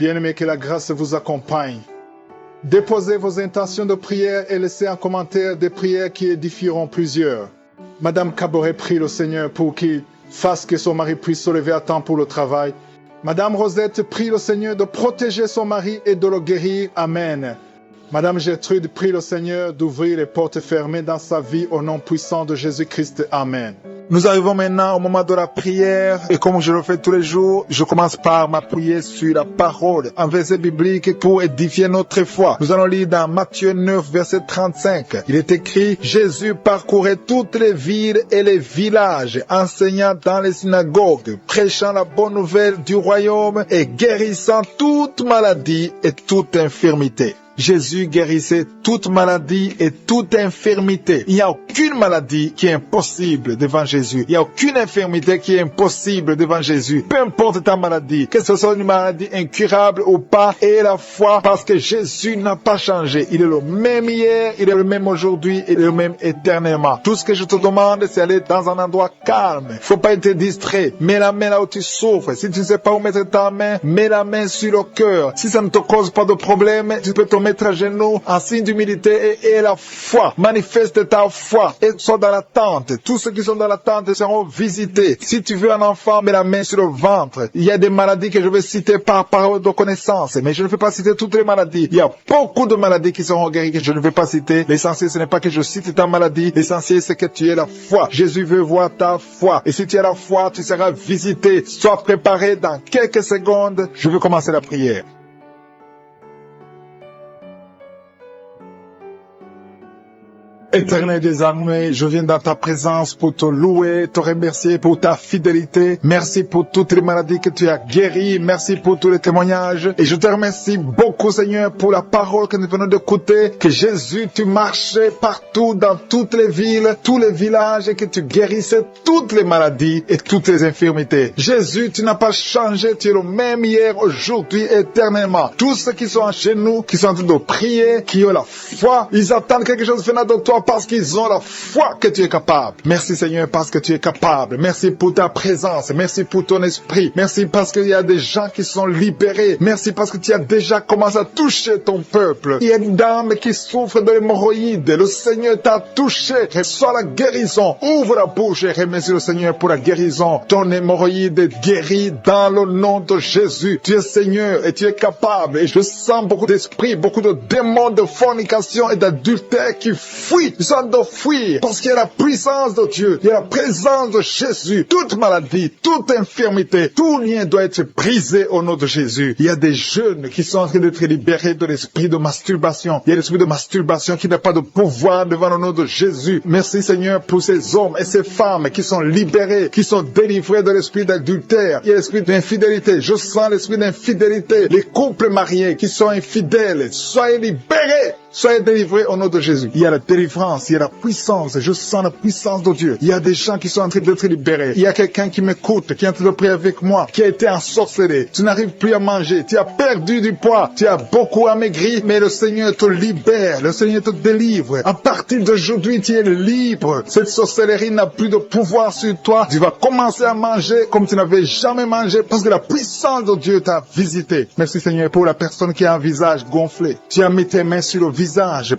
Bien-aimés, que la grâce vous accompagne. Déposez vos intentions de prière et laissez en commentaire des prières qui édifieront plusieurs. Madame Caboret prie le Seigneur pour qu'il fasse que son mari puisse se lever à temps pour le travail. Madame Rosette prie le Seigneur de protéger son mari et de le guérir. Amen. Madame Gertrude prie le Seigneur d'ouvrir les portes fermées dans sa vie au nom puissant de Jésus-Christ. Amen. Nous arrivons maintenant au moment de la prière et comme je le fais tous les jours, je commence par m'appuyer sur la parole, un verset biblique pour édifier notre foi. Nous allons lire dans Matthieu 9, verset 35. Il est écrit, Jésus parcourait toutes les villes et les villages, enseignant dans les synagogues, prêchant la bonne nouvelle du royaume et guérissant toute maladie et toute infirmité. Jésus guérissait toute maladie et toute infirmité. Il n'y a aucune maladie qui est impossible devant Jésus. Il n'y a aucune infirmité qui est impossible devant Jésus. Peu importe ta maladie, que ce soit une maladie incurable ou pas, et la foi, parce que Jésus n'a pas changé. Il est le même hier, il est le même aujourd'hui, il est le même éternellement. Tout ce que je te demande, c'est aller dans un endroit calme. Il ne faut pas être distrait. Mets la main là où tu souffres. Si tu ne sais pas où mettre ta main, mets la main sur le cœur. Si ça ne te cause pas de problème, tu peux te mettre à genoux en signe d'humilité et la foi. Manifeste ta foi et sois dans l'attente. Tous ceux qui sont dans l'attente seront visités. Si tu veux un enfant, mets la main sur le ventre. Il y a des maladies que je vais citer par parole de connaissance, mais je ne vais pas citer toutes les maladies. Il y a beaucoup de maladies qui seront guéries que je ne vais pas citer. L'essentiel, ce n'est pas que je cite ta maladie. L'essentiel, c'est que tu aies la foi. Jésus veut voir ta foi. Et si tu as la foi, tu seras visité. Sois préparé dans quelques secondes. Je vais commencer la prière. Éternel des armées, je viens dans ta présence pour te louer, te remercier pour ta fidélité. Merci pour toutes les maladies que tu as guéries. Merci pour tous les témoignages. Et je te remercie beaucoup, Seigneur, pour la parole que nous venons d'écouter. Que Jésus, tu marchais partout, dans toutes les villes, tous les villages, et que tu guérissais toutes les maladies et toutes les infirmités. Jésus, tu n'as pas changé. Tu es le même hier, aujourd'hui, éternellement. Tous ceux qui sont chez nous, qui sont en train de prier, qui ont la foi, ils attendent quelque chose venant de toi, parce qu'ils ont la foi que tu es capable. Merci Seigneur parce que tu es capable. Merci pour ta présence. Merci pour ton esprit. Merci parce qu'il y a des gens qui sont libérés. Merci parce que tu as déjà commencé à toucher ton peuple. Il y a une dame qui souffre de l'hémorroïde. Le Seigneur t'a touché. Reçois la guérison. Ouvre la bouche et remercie le Seigneur pour la guérison. Ton hémorroïde est guérie dans le nom de Jésus. Tu es Seigneur et tu es capable. Et je sens beaucoup d'esprits, beaucoup de démons de fornication et d'adultère qui fuient. Ils sont de fuir parce qu'il y a la puissance de Dieu, il y a la présence de Jésus. Toute maladie, toute infirmité, tout lien doit être brisé au nom de Jésus. Il y a des jeunes qui sont en train d'être libérés de l'esprit de masturbation. Il y a l'esprit de masturbation qui n'a pas de pouvoir devant le nom de Jésus. Merci Seigneur pour ces hommes et ces femmes qui sont libérés, qui sont délivrés de l'esprit d'adultère. Il y a l'esprit d'infidélité. Je sens l'esprit d'infidélité. Les couples mariés qui sont infidèles, soyez libérés. Soyez délivrés au nom de Jésus. Il y a la délivrance, il y a la puissance. Je sens la puissance de Dieu. Il y a des gens qui sont en train d'être libérés. Il y a quelqu'un qui m'écoute, qui est en train de prier avec moi, qui a été ensorcelé. Tu n'arrives plus à manger. Tu as perdu du poids. Tu as beaucoup amaigri, mais le Seigneur te libère. Le Seigneur te délivre. À partir d'aujourd'hui, tu es libre. Cette sorcellerie n'a plus de pouvoir sur toi. Tu vas commencer à manger comme tu n'avais jamais mangé parce que la puissance de Dieu t'a visité. Merci Seigneur pour la personne qui a un visage gonflé. Tu as mis tes mains sur le visage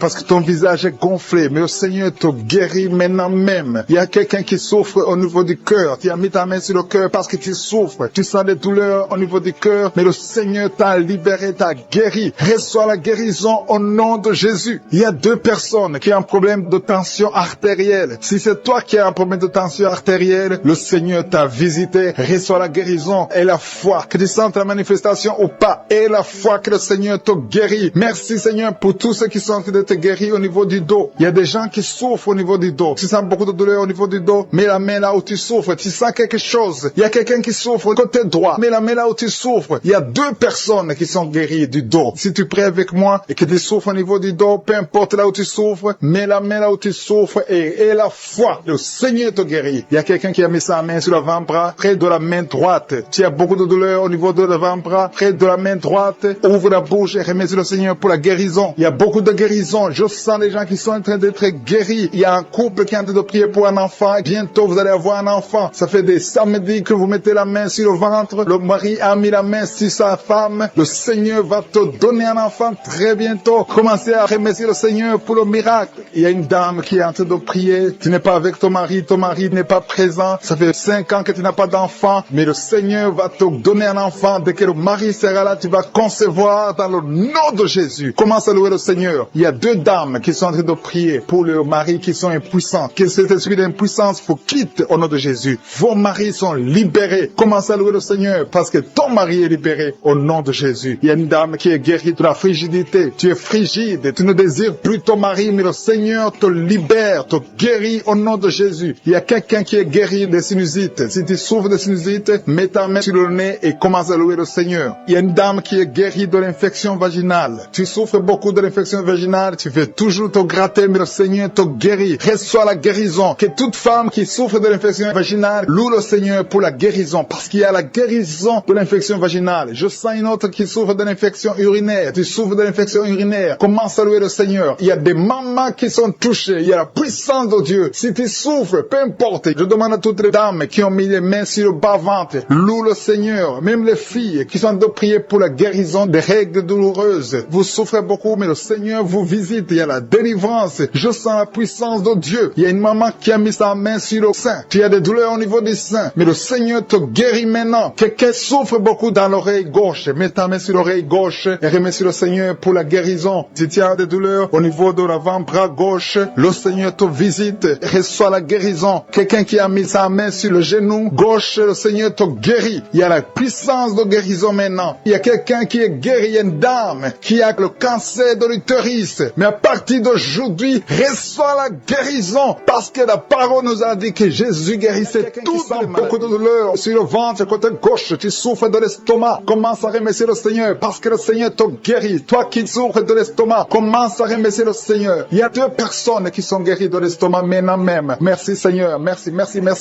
parce que ton visage est gonflé, mais le Seigneur te guérit maintenant même. Il y a quelqu'un qui souffre au niveau du cœur. Tu as mis ta main sur le cœur parce que tu souffres. Tu sens des douleurs au niveau du cœur, mais le Seigneur t'a libéré, t'a guéri. Reçois la guérison au nom de Jésus. Il y a deux personnes qui ont un problème de tension artérielle. Si c'est toi qui as un problème de tension artérielle, le Seigneur t'a visité. Reçois la guérison et la foi. Que tu sentes la manifestation ou pas, et la foi que le Seigneur te guérit. Merci Seigneur pour tous ceux qui sont en train d'être guéris au niveau du dos. Il y a des gens qui souffrent au niveau du dos. Tu sens beaucoup de douleur au niveau du dos. Mets la main là où tu souffres. Tu sens quelque chose. Il y a quelqu'un qui souffre côté droit. Mets la main là où tu souffres. Il y a deux personnes qui sont guéries du dos. Si tu pries avec moi et que tu souffres au niveau du dos, peu importe là où tu souffres, mets la main là où tu souffres et la foi. Le Seigneur te guérit. Il y a quelqu'un qui a mis sa main sur l'avant-bras, près de la main droite. Tu as beaucoup de douleur au niveau de l'avant-bras, près de la main droite. Ouvre la bouche et remercie le Seigneur pour la guérison. Il y a beaucoup de guérison. Je sens les gens qui sont en train d'être guéris. Il y a un couple qui est en train de prier pour un enfant. Bientôt, vous allez avoir un enfant. Ça fait des samedis que vous mettez la main sur le ventre. Le mari a mis la main sur sa femme. Le Seigneur va te donner un enfant très bientôt. Commencez à remercier le Seigneur pour le miracle. Il y a une dame qui est en train de prier. Tu n'es pas avec ton mari n'est pas présent. Ça fait 5 ans que tu n'as pas d'enfant. Mais le Seigneur va te donner un enfant. Dès que le mari sera là, tu vas concevoir dans le nom de Jésus. Commence à louer le Seigneur. Il y a 2 dames qui sont en train de prier pour le mari qui sont impuissants. Que cet esprit d'impuissance vous quitte au nom de Jésus. Vos maris sont libérés. Commence à louer le Seigneur parce que ton mari est libéré au nom de Jésus. Il y a une dame qui est guérie de la frigidité. Tu es frigide. Tu ne désires plus ton mari, mais le Seigneur te libère, te guérit au nom de Jésus. Il y a quelqu'un qui est guéri des sinusites. Si tu souffres de sinusites, mets ta main sur le nez et commence à louer le Seigneur. Il y a une dame qui est guérie de l'infection vaginale. Tu souffres beaucoup de l'infection vaginale. Tu veux toujours te gratter, mais le Seigneur te guérit. Reçois la guérison. Que toute femme qui souffre de l'infection vaginale loue le Seigneur pour la guérison, parce qu'il y a la guérison de l'infection vaginale. Je sens une autre qui souffre de l'infection urinaire. Tu souffres de l'infection urinaire. Commence à louer le Seigneur. Il y a des mamans qui sont touchées. Il y a la puissance de Dieu. Si tu souffres, peu importe. Je demande à toutes les dames qui ont mis les mains sur le bas-ventre, loue le Seigneur. Même les filles qui sont de prier pour la guérison des règles douloureuses. Vous souffrez beaucoup, mais le Seigneur vous visite. Il y a la délivrance. Je sens la puissance de Dieu. Il y a une maman qui a mis sa main sur le sein. Tu as des douleurs au niveau du sein, mais le Seigneur te guérit maintenant. Quelqu'un souffre beaucoup dans l'oreille gauche. Mets ta main sur l'oreille gauche et remercie le Seigneur pour la guérison. Si tu as des douleurs au niveau de l'avant-bras gauche, le Seigneur te visite. Reçois la guérison. Quelqu'un qui a mis sa main sur le genou gauche, le Seigneur te guérit. Il y a la puissance de guérison maintenant. Il y a quelqu'un qui est guéri, il y a une dame qui a le cancer de l'utérus. Mais à partir d'aujourd'hui, reçois la guérison parce que la parole nous a dit que Jésus guérissait tout. Beaucoup de douleurs sur le ventre, côté gauche, tu souffres de l'estomac. Commence à remercier le Seigneur parce que le Seigneur te guérit. Toi qui souffres de l'estomac, commence à remercier le Seigneur. Il y a 2 personnes qui sont guéries de l'estomac maintenant même. Merci Seigneur, merci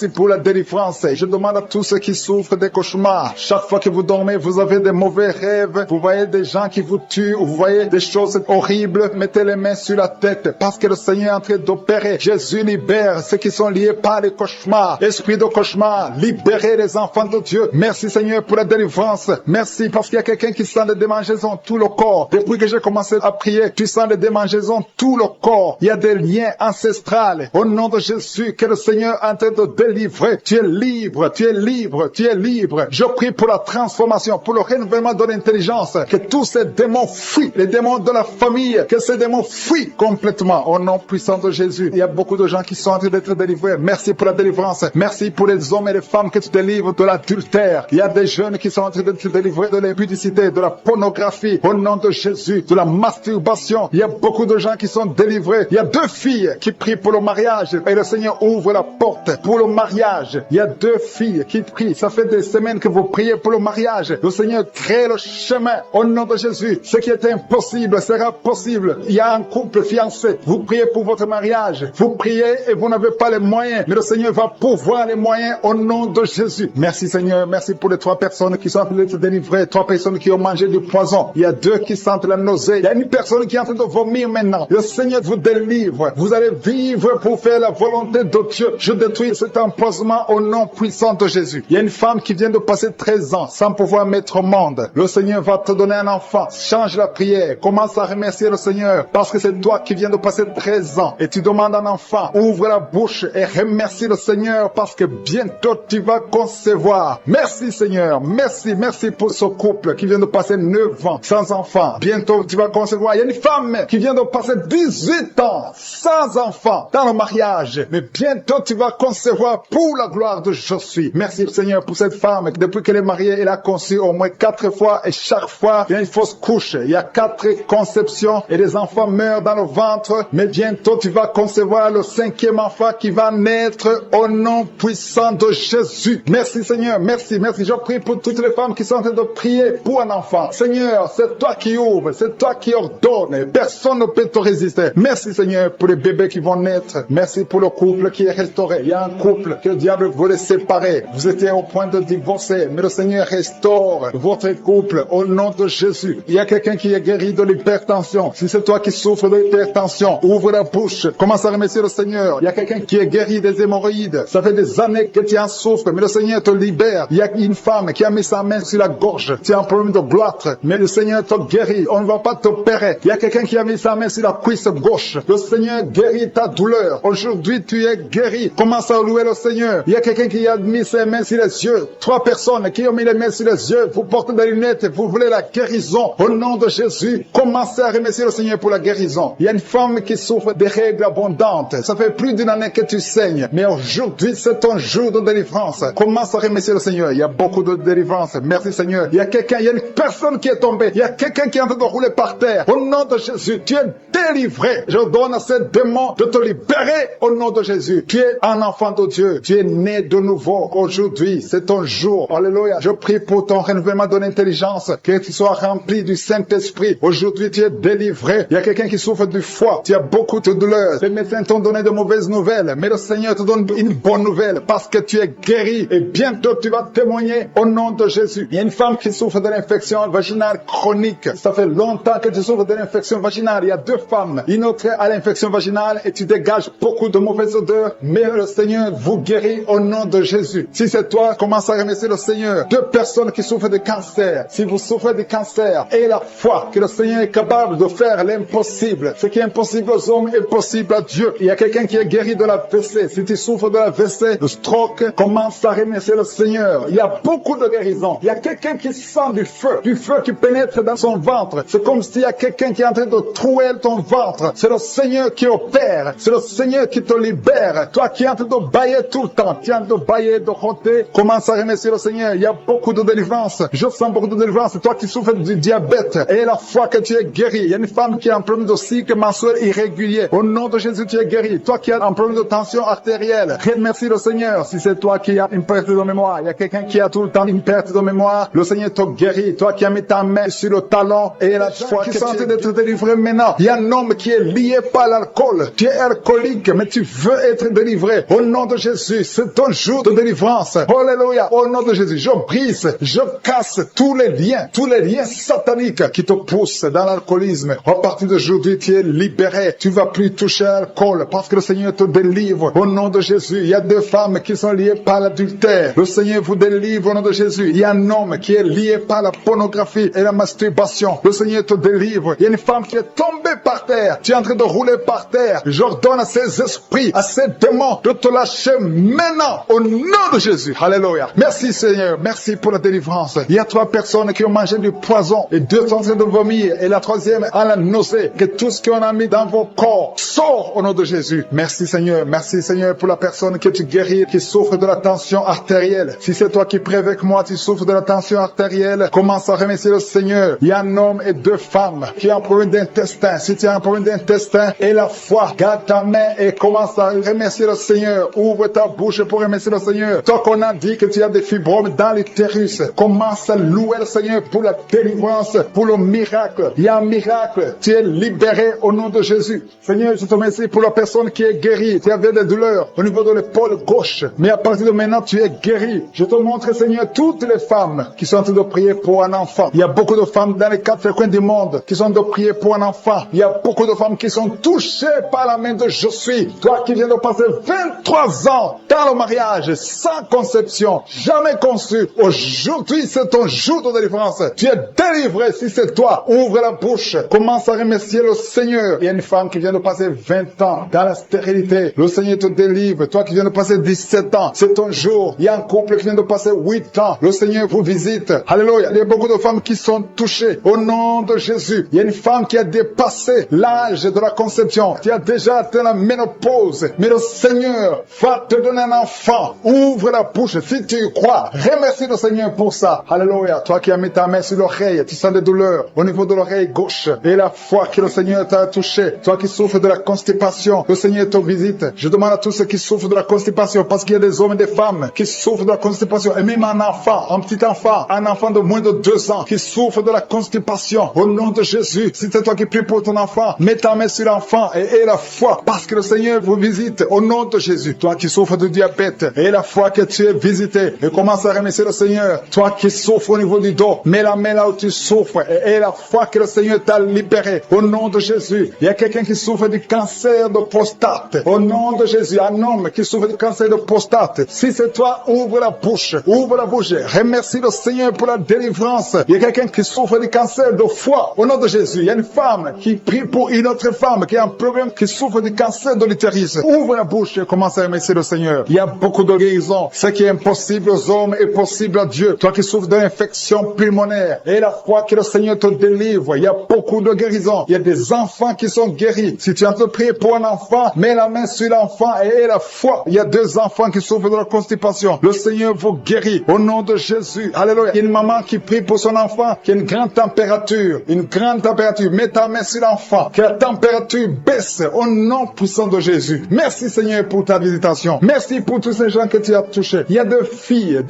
pour la délivrance. Je demande à tous ceux qui souffrent des cauchemars. Chaque fois que vous dormez, vous avez des mauvais rêves. Vous voyez des gens qui vous tuent, vous voyez des choses horribles. Mettez les mains sur la tête parce que le Seigneur est en train d'opérer. Jésus libère ceux qui sont liés par les cauchemars. Esprit de cauchemar, libérez les enfants de Dieu. Merci Seigneur pour la délivrance. Merci parce qu'il y a quelqu'un qui sent des démangeaisons tout le corps. Depuis que j'ai commencé à prier, tu sens des démangeaisons tout le corps. Il y a des liens ancestrales. Au nom de Jésus, que le Seigneur est en train de délivrer. Tu es libre, tu es libre, tu es libre. Je prie pour la transformation, pour le renouvellement de l'intelligence. Que tous ces démons fuient, les démons de la famille, que ces démons fuient complètement. Au nom puissant de Jésus. Il y a beaucoup de gens qui sont en train d'être délivrés. Merci pour la délivrance. Merci pour les hommes et les femmes que tu délivres de l'adultère. Il y a des jeunes qui sont en train d'être délivrés de l'impudicité, de la pornographie. Au nom de Jésus, de la masturbation. Il y a beaucoup de gens qui sont délivrés. Il y a 2 filles qui prient pour le mariage. Et le Seigneur ouvre la porte pour le mariage. Il y a 2 filles qui prient. Ça fait des semaines que vous priez pour le mariage. Le Seigneur crée le chemin. Au nom de Jésus, ce qui est impossible sera possible. Il y a un couple fiancé. Vous priez pour votre mariage. Vous priez et vous n'avez pas les moyens. Mais le Seigneur va pourvoir les moyens au nom de Jésus. Merci Seigneur. Merci pour les 3 personnes qui sont en train de se délivrer. 3 personnes qui ont mangé du poison. Il y a 2 qui sentent la nausée. Il y a une personne qui est en train de vomir maintenant. Le Seigneur vous délivre. Vous allez vivre pour faire la volonté de Dieu. Je détruis cet empoisonnement au nom puissant de Jésus. Il y a une femme qui vient de passer 13 ans sans pouvoir mettre au monde. Le Seigneur va te donner un enfant. Change la prière. Commence à remercier le Seigneur parce que c'est toi qui viens de passer 13 ans et tu demandes un enfant. Ouvre la bouche et remercie le Seigneur parce que bientôt tu vas concevoir. Merci Seigneur. Merci pour ce couple qui vient de passer 9 ans sans enfant. Bientôt tu vas concevoir. Il y a une femme qui vient de passer 18 ans sans enfant dans le mariage. Mais bientôt tu vas concevoir pour la gloire de Je suis. Merci Seigneur pour cette femme. Depuis qu'elle est mariée, elle a conçu au moins 4 fois et chaque fois il y a une fausse couche. Il y a 4 conceptions et les enfants meurent dans le ventre. Mais bientôt tu vas concevoir le 5e enfant qui va naître au nom puissant de Jésus. Merci Seigneur. Merci. Je prie pour toutes les femmes qui sont en train de prier pour un enfant. Seigneur, c'est toi qui ouvres, c'est toi qui ordonnes. Personne ne peut te résister. Merci Seigneur pour les bébés qui vont naître. Merci pour le couple qui est restauré. Il y a un couple que le diable voulait séparer. Vous étiez au point de divorcer, mais le Seigneur restaure votre couple au nom de Jésus. Il y a quelqu'un qui est guéri de l'hypertension. Si c'est toi qui souffres d'hypertension, ouvre la bouche. Commence à remercier le Seigneur. Il y a quelqu'un qui est guéri des hémorroïdes. Ça fait des années que tu en souffres, mais le Seigneur te libère. Il y a une femme qui a mis sa main sur la gorge. Tu as un problème de gloître, mais le Seigneur te guérit. On ne va pas t'opérer. Il y a quelqu'un qui a mis sa main sur la cuisse gauche. Le Seigneur guérit ta douleur. Aujourd'hui, tu es guéri. Commence à louer le Seigneur. Il y a quelqu'un qui a mis ses mains sur les yeux. 3 personnes qui ont mis les mains sur les yeux. Vous portez des lunettes. Vous voulez la guérison. Au nom de Jésus, commencez à remercier le Seigneur pour la guérison. Il y a une femme qui souffre des règles abondantes. Ça fait plus d'une année que tu saignes. Mais aujourd'hui, c'est ton jour de délivrance. Commence à remercier le Seigneur. Il y a beaucoup de délivrance. Merci Seigneur. Il y a une personne qui est tombée. Il y a quelqu'un qui est en train de rouler par terre. Au nom de Jésus, tu es délivré. Je donne à ces démons de te libérer au nom de Jésus. Tu es un enfant de Dieu. Tu es né de nouveau. Aujourd'hui, c'est ton jour. Alléluia. Je prie pour ton renouvellement de l'intelligence. Que tu sois rempli du Saint-Esprit. Aujourd'hui, tu es délivré. Il y a quelqu'un qui souffre du foie. Tu as beaucoup de douleurs. Les médecins t'ont donné de mauvaises nouvelles. Mais le Seigneur te donne une bonne nouvelle parce que tu es guéri. Et bientôt, tu vas témoigner au nom de Jésus. Il y a une femme qui souffre de l'infection vaginale chronique. Ça fait longtemps que tu souffres de l'infection vaginale. Il y a 2 femmes. Une autre a l'infection vaginale et tu dégages beaucoup de mauvaises odeurs. Mais le Seigneur vous guérit au nom de Jésus. Si c'est toi, commence à remercier le Seigneur. 2 personnes qui souffrent de cancer. Si vous souffrez de cancer, ayez la foi que le Seigneur est capable de faire l'impossible. Ce qui est impossible aux hommes est possible à Dieu. Il y a quelqu'un qui est guéri de la WC. Si tu souffres de la WC, de stroke, commence à remercier le Seigneur. Il y a beaucoup de guérisons. Il y a quelqu'un qui sent du feu qui pénètre dans son ventre. C'est comme s'il y a quelqu'un qui est en train de trouer ton ventre. C'est le Seigneur qui opère. C'est le Seigneur qui te libère. Toi qui es en train de bailler tout le temps, tu es en train de bailler, de roter, commence à remercier le Seigneur. Il y a beaucoup de délivrance. Je sens beaucoup de délivrance. Toi qui souffres du diabète, et la foi que tu es guéri. Il y a une femme qui a un problème de cycle mensuel irrégulier. Au nom de Jésus, tu es guéri. Toi qui as un problème de tension artérielle, remercie le Seigneur. Si c'est toi qui as une perte de mémoire, il y a quelqu'un qui a tout le temps une perte de mémoire, le Seigneur te guérit. Toi qui as mis ta main sur le talon et la foi qui est en train d'être délivré maintenant. Il y a un homme qui est lié par l'alcool. Tu es alcoolique, mais tu veux être délivré. Au nom de Jésus, c'est ton jour de délivrance. Alléluia. Au nom de Jésus, je brise, je casse tous les liens sataniques qui te poussent dans l'alcoolisme. À partir d'aujourd'hui, tu es libéré. Tu vas plus toucher à l'alcool parce que le Seigneur te délivre. Au nom de Jésus, il y a 2 femmes qui sont liées par l'adultère. Le Seigneur vous délivre au nom de Jésus. Il y a un homme qui est lié par la pornographie et la masturbation. Le Seigneur te délivre. Il y a une femme qui est tombée par terre. Tu es en train de rouler par terre. J'ordonne à ces esprits, à ces démons de te lâcher maintenant au nom de Jésus. Alléluia. Merci Seigneur. Merci pour la délivrance. Il y a 3 personnes qui ont mangé du poison et 2 sont en train de vomir et la 3e a la nausée. Que tout ce qu'on a mis dans vos corps sort au nom de Jésus. Merci Seigneur. Merci Seigneur pour la personne que tu guéris, qui souffre de la tension artérielle. Si c'est toi qui prie avec moi, tu souffres de la tension artérielle, commence à remercier le Seigneur. Il y a un homme et 2 femmes qui ont un problème d'intestin. Si tu as un problème d'intestin, et la foi, garde ta main et commence à remercier le Seigneur. Ouvre ta bouche pour remercier le Seigneur. Toi qu'on a dit que tu as des fibromes dans l'utérus, commence à louer le Seigneur pour la délivrance, pour le miracle. Il y a un miracle. Tu es libéré au nom de Jésus. Seigneur, je te remercie pour la personne qui est guérie. Tu avais des douleurs au niveau de l'épaule gauche, mais à partir de maintenant, tu es guéri. Je te montre, Seigneur, toutes les femmes qui sont en train de prier pour un enfant. Il y a beaucoup de femmes dans les 4 coins du monde qui sont en train de prier pour un enfant. Il y a beaucoup de femmes qui sont touchées par la main de Je suis. Toi qui viens de passer 23 ans dans le mariage, sans conception, jamais conçu. Aujourd'hui, c'est ton jour de délivrance. Tu es délivré si c'est toi. Ouvre la bouche. Commence à remercier le Seigneur. Il y a une femme qui vient de passer 20 ans dans la stérilité. Le Seigneur te délivre. Toi qui viens de passer 17 ans, c'est ton jour. Il y a un couple qui vient de passer 8 ans. Le Seigneur vous visite. Alléluia. Il y a beaucoup de femmes qui sont touchées au nom de Jésus. Il y a une femme qui a dépassé l'âge de la conception, qui a déjà atteint la ménopause. Mais le Seigneur va te donner un enfant. Ouvre la bouche si tu y crois. Remercie le Seigneur pour ça. Alléluia. Toi qui as mis ta main sur l'oreille, tu sens des douleurs au niveau de l'oreille gauche. Et la foi que le Seigneur t'a touché. Toi qui souffres de la constipation, le Seigneur te visite. Je demande à tous ceux qui souffrent de la constipation, parce qu'il y a des hommes et des femmes qui souffrent de la constipation. Et même un enfant, un petit enfant, un enfant de moins de 2 ans qui souffre de la constipation. Au nom de Jésus, si c'est toi qui pries pour ton enfant, mets ta main sur l'enfant et aie la foi, parce que le Seigneur vous visite. Au nom de Jésus, toi qui souffres de diabète, aie la foi que tu es visité et commence à remercier le Seigneur. Toi qui souffres au niveau du dos, mets la main là où tu souffres et aie la foi que le Seigneur t'a libérer. Au nom de Jésus, il y a quelqu'un qui souffre du cancer de prostate. Au nom de Jésus, un homme qui souffre du cancer de prostate. Si c'est toi, ouvre la bouche. Ouvre la bouche. Remercie le Seigneur pour la délivrance. Il y a quelqu'un qui souffre du cancer de foie. Au nom de Jésus, il y a une femme qui prie pour une autre femme qui a un problème, qui souffre du cancer de l'utérus. Ouvre la bouche et commence à remercier le Seigneur. Il y a beaucoup de guérisons. Ce qui est impossible aux hommes est possible à Dieu. Toi qui souffres d'une infection pulmonaire, et la foi que le Seigneur te délivre. Il y a beaucoup de guérisons. Il y a des enfants qui sont guéris. Si tu as te prier pour un enfant, mets la main sur l'enfant et la foi. Il y a 2 enfants qui souffrent de la constipation. Le Seigneur vous guérit au nom de Jésus. Alléluia. Il y a une maman qui prie pour son enfant qui a une grande température. Une grande température. Mets ta main sur l'enfant. Que la température baisse au nom puissant de Jésus. Merci Seigneur pour ta visitation. Merci pour tous ces gens que tu as touchés. Il y a 2 filles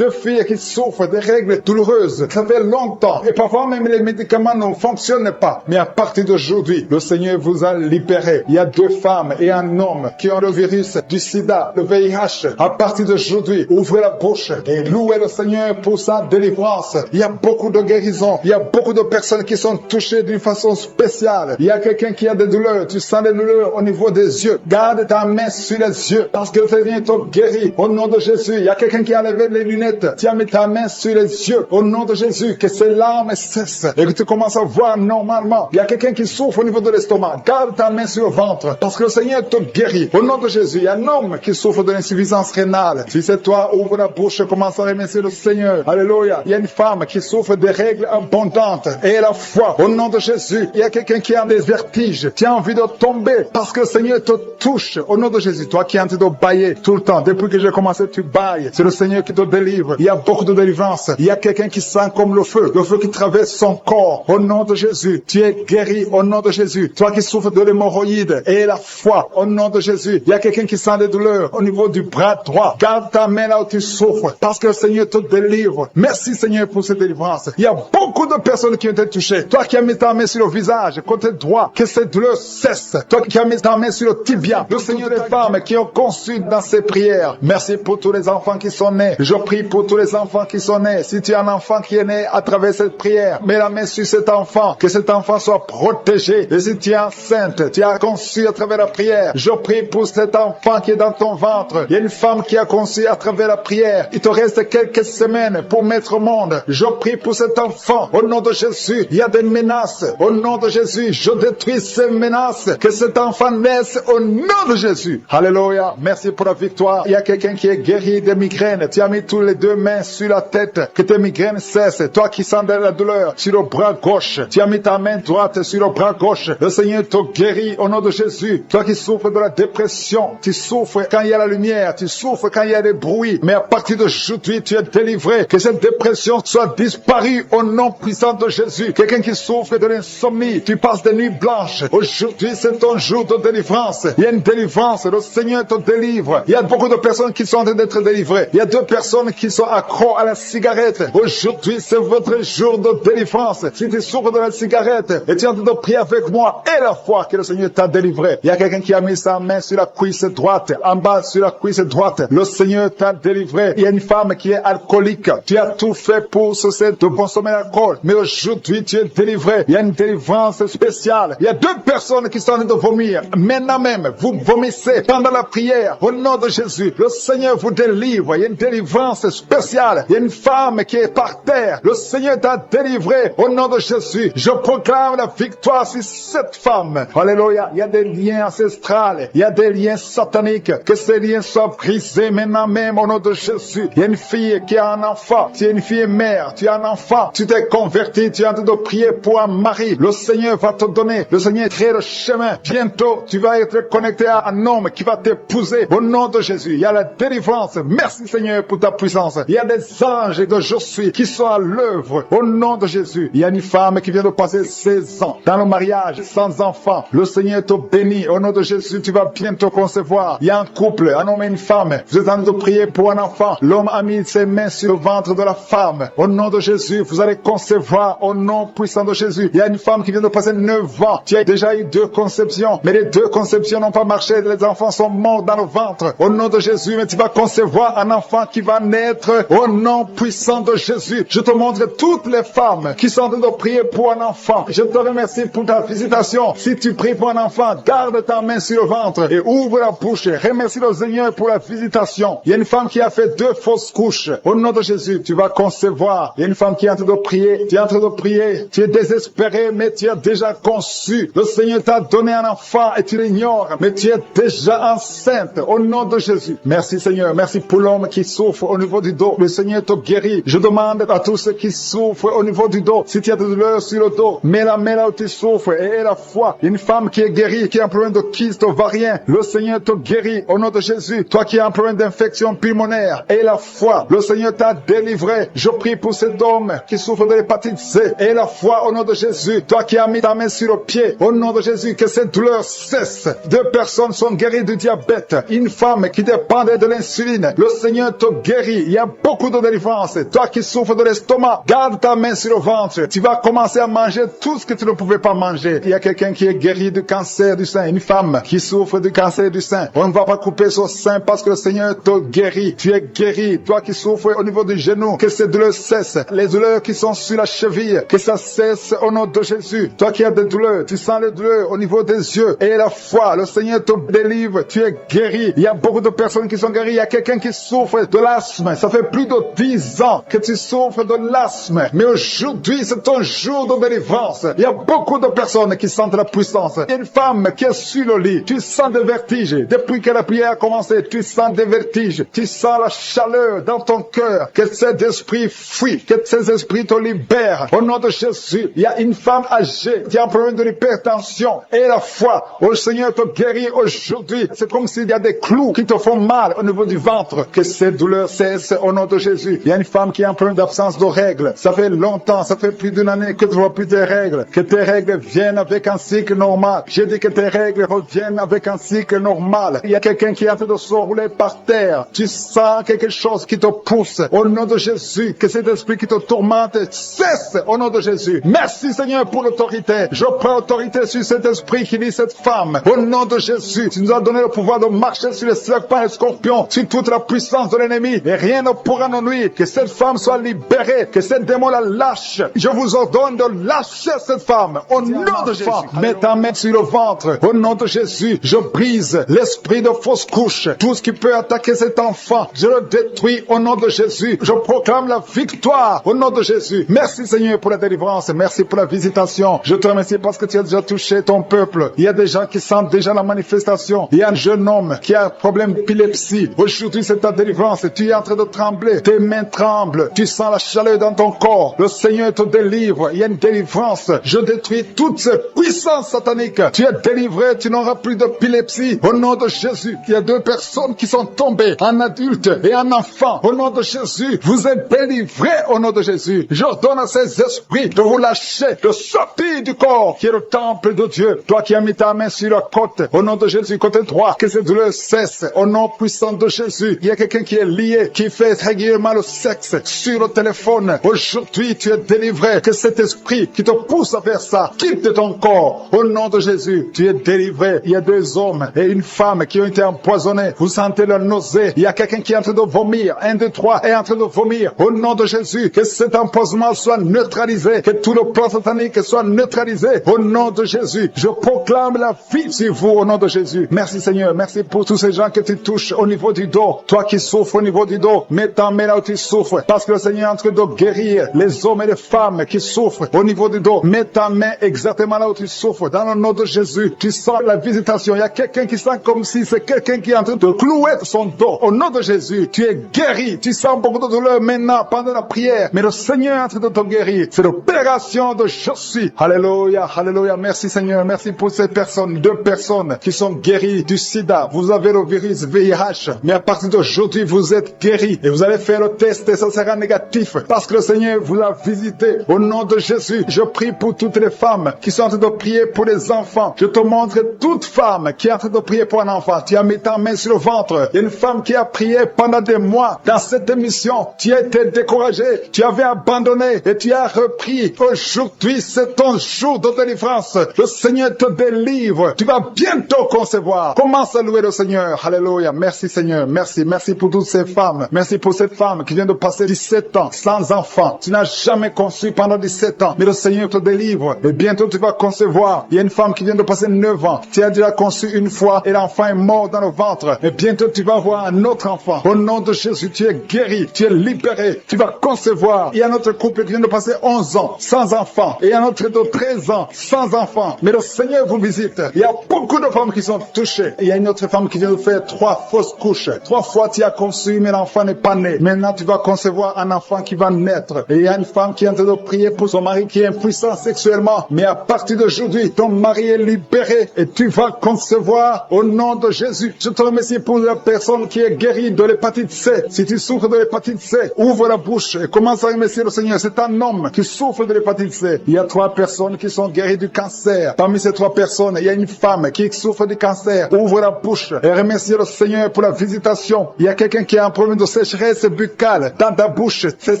qui souffrent des règles douloureuses. Ça fait longtemps. Et parfois même les médicaments ne fonctionnent pas. Mais à partir d'aujourd'hui, le Seigneur vous a libéré. Il y a 2 femmes et un homme qui ont le virus du sida, le VIH. À partir d'aujourd'hui, ouvrez la bouche et louez le Seigneur pour sa délivrance. Il y a beaucoup de guérisons. Il y a beaucoup de personnes qui sont touchées d'une façon spéciale. Il y a quelqu'un qui a des douleurs. Tu sens des douleurs au niveau des yeux. Garde ta main sur les yeux parce que le Seigneur te guérit. Au nom de Jésus, il y a quelqu'un qui a levé les lunettes. Tu as mis ta main sur les yeux. Au nom de Jésus, que ces larmes cessent et que tu commences à voir normalement. Il y a quelqu'un qui souffre au niveau de l'estomac. Garde ta main sur le ventre parce que le Seigneur te guérit. Au nom de Jésus, il y a un homme qui souffre de l'insuffisance rénale. Si c'est toi, ouvre la bouche et commence à remercier le Seigneur. Alléluia. Il y a une femme qui souffre des règles abondantes et la foi. Au nom de Jésus, il y a quelqu'un qui a des vertiges. Tu as envie de tomber parce que le Seigneur te touche. Au nom de Jésus, toi qui es en train de bailler tout le temps, depuis que j'ai commencé, tu bailles. C'est le Seigneur qui te délivre. Il y a beaucoup de délivrance. Il y a quelqu'un qui sent comme le feu qui traverse son corps. Au nom de Jésus, tu es guéri. Au nom de Jésus, toi qui souffres de l'hémorroïde et la foi. Au nom de Jésus, il y a quelqu'un qui sent des douleurs au niveau du bras droit. Garde ta main là où tu souffres parce que le Seigneur te délivre. Merci Seigneur pour cette délivrance. Il y a beaucoup de personnes qui ont été touchées. Toi qui as mis ta main sur le visage, côté droit, que cette douleur cesse. Toi qui as mis ta main sur le tibia, le Seigneur des femmes qui ont conçu dans ces prières. Merci pour tous les enfants qui sont nés. Je prie pour tous les enfants qui sont nés. Si tu as un enfant qui est né à travers cette prière, mets la main sur cet enfant, que cet enfant soit protégé. Et si tu es enceinte, tu as conçu à travers la prière, je prie pour cet enfant qui est dans ton ventre. Il y a une femme qui a conçu à travers la prière. Il te reste quelques semaines pour mettre au monde. Je prie pour cet enfant. Au nom de Jésus, il y a des menaces. Au nom de Jésus, je détruis ces menaces. Que cet enfant naisse au nom de Jésus. Alléluia. Merci pour la victoire. Il y a quelqu'un qui est guéri des migraines. Tu as mis tous les 2 mains sur la tête. Que tes migraines cessent. Toi qui sens de la douleur sur le bras gauche, tu as mis ta main droite sur le bras gauche. Le Seigneur te guérit au nom de Jésus. Toi qui souffres de la dépression, tu souffres quand il y a la lumière, tu souffres quand il y a des bruits. Mais à partir d'aujourd'hui, tu es délivré. Que cette dépression soit disparue au nom puissant de Jésus. Quelqu'un qui souffre de l'insomnie, tu passes des nuits blanches. Aujourd'hui, c'est ton jour de délivrance. Il y a une délivrance. Le Seigneur te délivre. Il y a beaucoup de personnes qui sont en train d'être délivrées. Il y a 2 personnes qui sont accros à la cigarette. Aujourd'hui, c'est votre jour de délivrance. Si tu souffres de la cigarette et tu es en train de prier avec moi et la foi que le Seigneur t'a délivré. Il y a quelqu'un qui a mis sa main sur la cuisse droite, en bas sur la cuisse droite. Le Seigneur t'a délivré. Il y a une femme qui est alcoolique. Tu as tout fait pour cesser de consommer l'alcool. Mais aujourd'hui, tu es délivré. Il y a une délivrance spéciale. Il y a 2 personnes qui sont en train de vomir. Maintenant même, vous vomissez pendant la prière. Au nom de Jésus, le Seigneur vous délivre. Il y a une délivrance spéciale. Il y a une femme qui est par terre. Le Seigneur t'a délivré. Au nom de Jésus, je proclame la victoire sur cette femme. Alléluia. Il y a des liens ancestrales. Il y a des liens sataniques. Que ces liens soient brisés maintenant même au nom de Jésus. Il y a une fille qui a un enfant. Tu es une fille mère. Tu as un enfant. Tu t'es converti. Tu es en train de prier pour un mari. Le Seigneur va te donner. Le Seigneur crée le chemin. Bientôt, tu vas être connecté à un homme qui va t'épouser. Au nom de Jésus, il y a la délivrance. Merci Seigneur pour ta puissance. Il y a des anges de je suis qui sont à l'œuvre. Au nom de Jésus, il y a une femme qui vient de passer 16 ans dans le mariage sans enfant. Le Seigneur te bénit. Au nom de Jésus, tu vas bientôt concevoir. Il y a un couple, un homme et une femme. Vous êtes en train de prier pour un enfant. L'homme a mis ses mains sur le ventre de la femme. Au nom de Jésus, vous allez concevoir au nom puissant de Jésus. Il y a une femme qui vient de passer 9 ans. Tu as déjà eu 2 conceptions, mais les 2 conceptions n'ont pas marché. Les enfants sont morts dans le ventre. Au nom de Jésus, mais tu vas concevoir un enfant qui va naître au nom puissant de Jésus. Je te montre toutes les femmes qui sont en train de prier pour un enfant. Je te te remercie pour ta visitation. Si tu pries pour un enfant, garde ta main sur le ventre et ouvre la bouche. Remercie le Seigneur pour la visitation. Il y a une femme qui a fait 2 fausses couches. Au nom de Jésus, tu vas concevoir. Il y a une femme qui est en train de prier. Tu es en train de prier. Tu es désespéré, mais tu as déjà conçu. Le Seigneur t'a donné un enfant et tu l'ignores, mais tu es déjà enceinte. Au nom de Jésus. Merci Seigneur. Merci pour l'homme qui souffre au niveau du dos. Le Seigneur te guérit. Je demande à tous ceux qui souffrent au niveau du dos, si tu as de douleur sur le dos, mets la main là où tu souffres et aie la foi. Une femme qui est guérie, qui a un problème de kyste ovarien, le Seigneur te guérit au nom de Jésus. Toi qui as un problème d'infection pulmonaire, aie la foi. Le Seigneur t'a délivré. Je prie pour cet homme qui souffre de l'hépatite C. Aie la foi au nom de Jésus. Toi qui as mis ta main sur le pied, au nom de Jésus, que cette douleur cesse. 2 personnes sont guéries du diabète. Une femme qui dépendait de l'insuline, le Seigneur te guérit. Il y a beaucoup de délivrance. Toi qui souffres de l'estomac, garde ta main sur le ventre. Tu vas commencer à manger tout ce que tu ne pouvais pas manger. Il y a quelqu'un qui est guéri du cancer du sein. Une femme qui souffre du cancer du sein. On ne va pas couper son sein parce que le Seigneur te guérit. Tu es guéri. Toi qui souffres au niveau du genou, que ces douleurs cessent. Les douleurs qui sont sur la cheville, que ça cesse au nom de Jésus. Toi qui as des douleurs, tu sens les douleurs au niveau des yeux. Et la foi, le Seigneur te délivre. Tu es guéri. Il y a beaucoup de personnes qui sont guéries. Il y a quelqu'un qui souffre de l'asthme. Ça fait plus de 10 ans que tu souffres de l'asthme. Mais aujourd'hui, c'est ton jour de délivrance. Il y a beaucoup de personnes qui sentent la puissance. Il y a une femme qui est sur le lit. Tu sens des vertiges. Depuis que la prière a commencé, tu sens des vertiges. Tu sens la chaleur dans ton cœur. Que ces esprits fuient. Que ces esprits te libèrent. Au nom de Jésus, il y a une femme âgée qui a un problème de l'hypertension. Et la foi, le Seigneur te guérit aujourd'hui. C'est comme s'il y a des clous qui te font mal au niveau du ventre. Que ces douleurs cessent au nom de Jésus. Il y a une femme qui a un problème d'absence de règles. Ça fait longtemps, ça fait plus d'une année que tu vois plus tes règles. Que tes règles viennent avec un cycle normal. J'ai dit que tes règles reviennent avec un cycle normal. Il y a quelqu'un qui est en train de se rouler par terre. Tu sens quelque chose qui te pousse. Au nom de Jésus, que cet esprit qui te tourmente cesse au nom de Jésus. Merci Seigneur pour l'autorité. Je prends autorité sur cet esprit qui lit cette femme. Au nom de Jésus, tu nous as donné le pouvoir de marcher sur les serpents et les scorpions, sur toute la puissance de l'ennemi. Et rien ne pourra nous nuire. Que cette femme soit libérée. Que cette démon la lâche. Je vous ordonne de lâcher cette femme. Au nom de Jésus. Mets ta main sur le ventre. Au nom de Jésus, je brise l'esprit de fausse couche. Tout ce qui peut attaquer cet enfant, je le détruis au nom de Jésus. Je proclame la victoire au nom de Jésus. Merci Seigneur pour la délivrance. Merci pour la visitation. Je te remercie parce que tu as déjà touché ton peuple. Il y a des gens qui sentent déjà la manifestation. Il y a un jeune homme qui a un problème d'épilepsie. Aujourd'hui, c'est ta délivrance. Tu es en train de trembler. Tes mains tremblent. Tu sens la chaleur dans ton corps. Le Seigneur te délivre. Il y a une délivrance. Je détruis toutes ces puissances sataniques. Tu es délivré. Tu n'auras plus d'épilepsie. Au nom de Jésus, il y a 2 personnes qui sont tombées, un adulte et un enfant. Au nom de Jésus, vous êtes délivrés au nom de Jésus. J'ordonne à ces esprits de vous lâcher, de sortir du corps qui est le temple de Dieu. Toi qui as mis ta main sur la côte, au nom de Jésus, côté droit, que ces douleurs cessent. Au nom puissant de Jésus, il y a quelqu'un qui est lié, qui fait régulièrement le sexe sur le téléphone. Aujourd'hui, tu es délivré. Que cet esprit qui te pousse à faire ça quitte ton corps. Au nom de Jésus, tu es délivré. Il y a 2 hommes et une femme qui ont été empoisonnés. Vous sentez la nausée. Il y a quelqu'un qui est en train de vomir. 1, 2, 3 est en train de vomir. Au nom de Jésus, que cet empoisonnement soit neutralisé. Que tout le plan satanique soit neutralisé. Au nom de Jésus, je proclame la vie sur vous au nom de Jésus. Merci Seigneur. Merci pour tous ces gens que tu touches au niveau du dos. Toi qui souffres au niveau du dos, mets ta main là où tu souffres. Parce que le Seigneur est en train de guérir les hommes et les femmes qui souffrent au niveau du dos. Mets ta main exactement là où tu souffres. Dans le nom de Jésus, tu sens la visitation. Il y a quelqu'un qui sent comme si c'est quelqu'un qui est en train de clouer son dos. Au nom de Jésus, tu es guéri. Tu sens beaucoup de douleur maintenant pendant la prière. Mais le Seigneur est en train de te guérir. C'est l'opération de je suis. Alléluia, alléluia. Merci Seigneur. Merci pour ces personnes, 2 personnes qui sont guéries du sida. Vous avez le virus VIH. Mais à partir d'aujourd'hui, vous êtes guéris. Et vous allez faire le test et ça sera négatif. Parce que le Seigneur vous a visité. Au nom de Jésus, je prie pour toutes les femmes qui sont en train de prier pour les enfants. Je te montre toute femme qui est en train de prier pour un enfant. Tu as mis ta main sur le ventre. Il y a une femme qui a prié pendant des mois dans cette émission. Tu as été découragé. Tu avais abandonné et tu as repris. Aujourd'hui, c'est ton jour de délivrance. Le Seigneur te délivre. Tu vas bientôt concevoir. Commence à louer le Seigneur. Alléluia. Merci Seigneur. Merci. Merci pour toutes ces femmes. Merci pour cette femme qui vient de passer 17 ans sans enfant. Tu n'as jamais conçu pendant 17 ans. Mais le Seigneur te délivre. délivre. Et bientôt, tu vas concevoir. Il y a une femme qui vient de passer 9 ans. Tu as déjà conçu une fois et l'enfant est mort dans le ventre. Et bientôt, tu vas avoir un autre enfant. Au nom de Jésus, tu es guéri, tu es libéré. Tu vas concevoir. Il y a un autre couple qui vient de passer 11 ans sans enfant. Et un autre de 13 ans sans enfant. Mais le Seigneur vous visite. Il y a beaucoup de femmes qui sont touchées. Et il y a une autre femme qui vient de faire 3 fausses couches. 3 fois, tu as conçu, mais l'enfant n'est pas né. Maintenant, tu vas concevoir un enfant qui va naître. Et il y a une femme qui est en train de prier pour son mari qui est impuissant sexuellement. Mais à partir d'aujourd'hui, ton mari est libéré et tu vas concevoir au nom de Jésus. Je te remercie pour la personne qui est guérie de l'hépatite C. Si tu souffres de l'hépatite C, ouvre la bouche et commence à remercier le Seigneur. C'est un homme qui souffre de l'hépatite C. Il y a 3 personnes qui sont guéries du cancer. Parmi ces 3 personnes, il y a une femme qui souffre du cancer. Ouvre la bouche et remercie le Seigneur pour la visitation. Il y a quelqu'un qui a un problème de sécheresse buccale. Dans ta bouche, c'est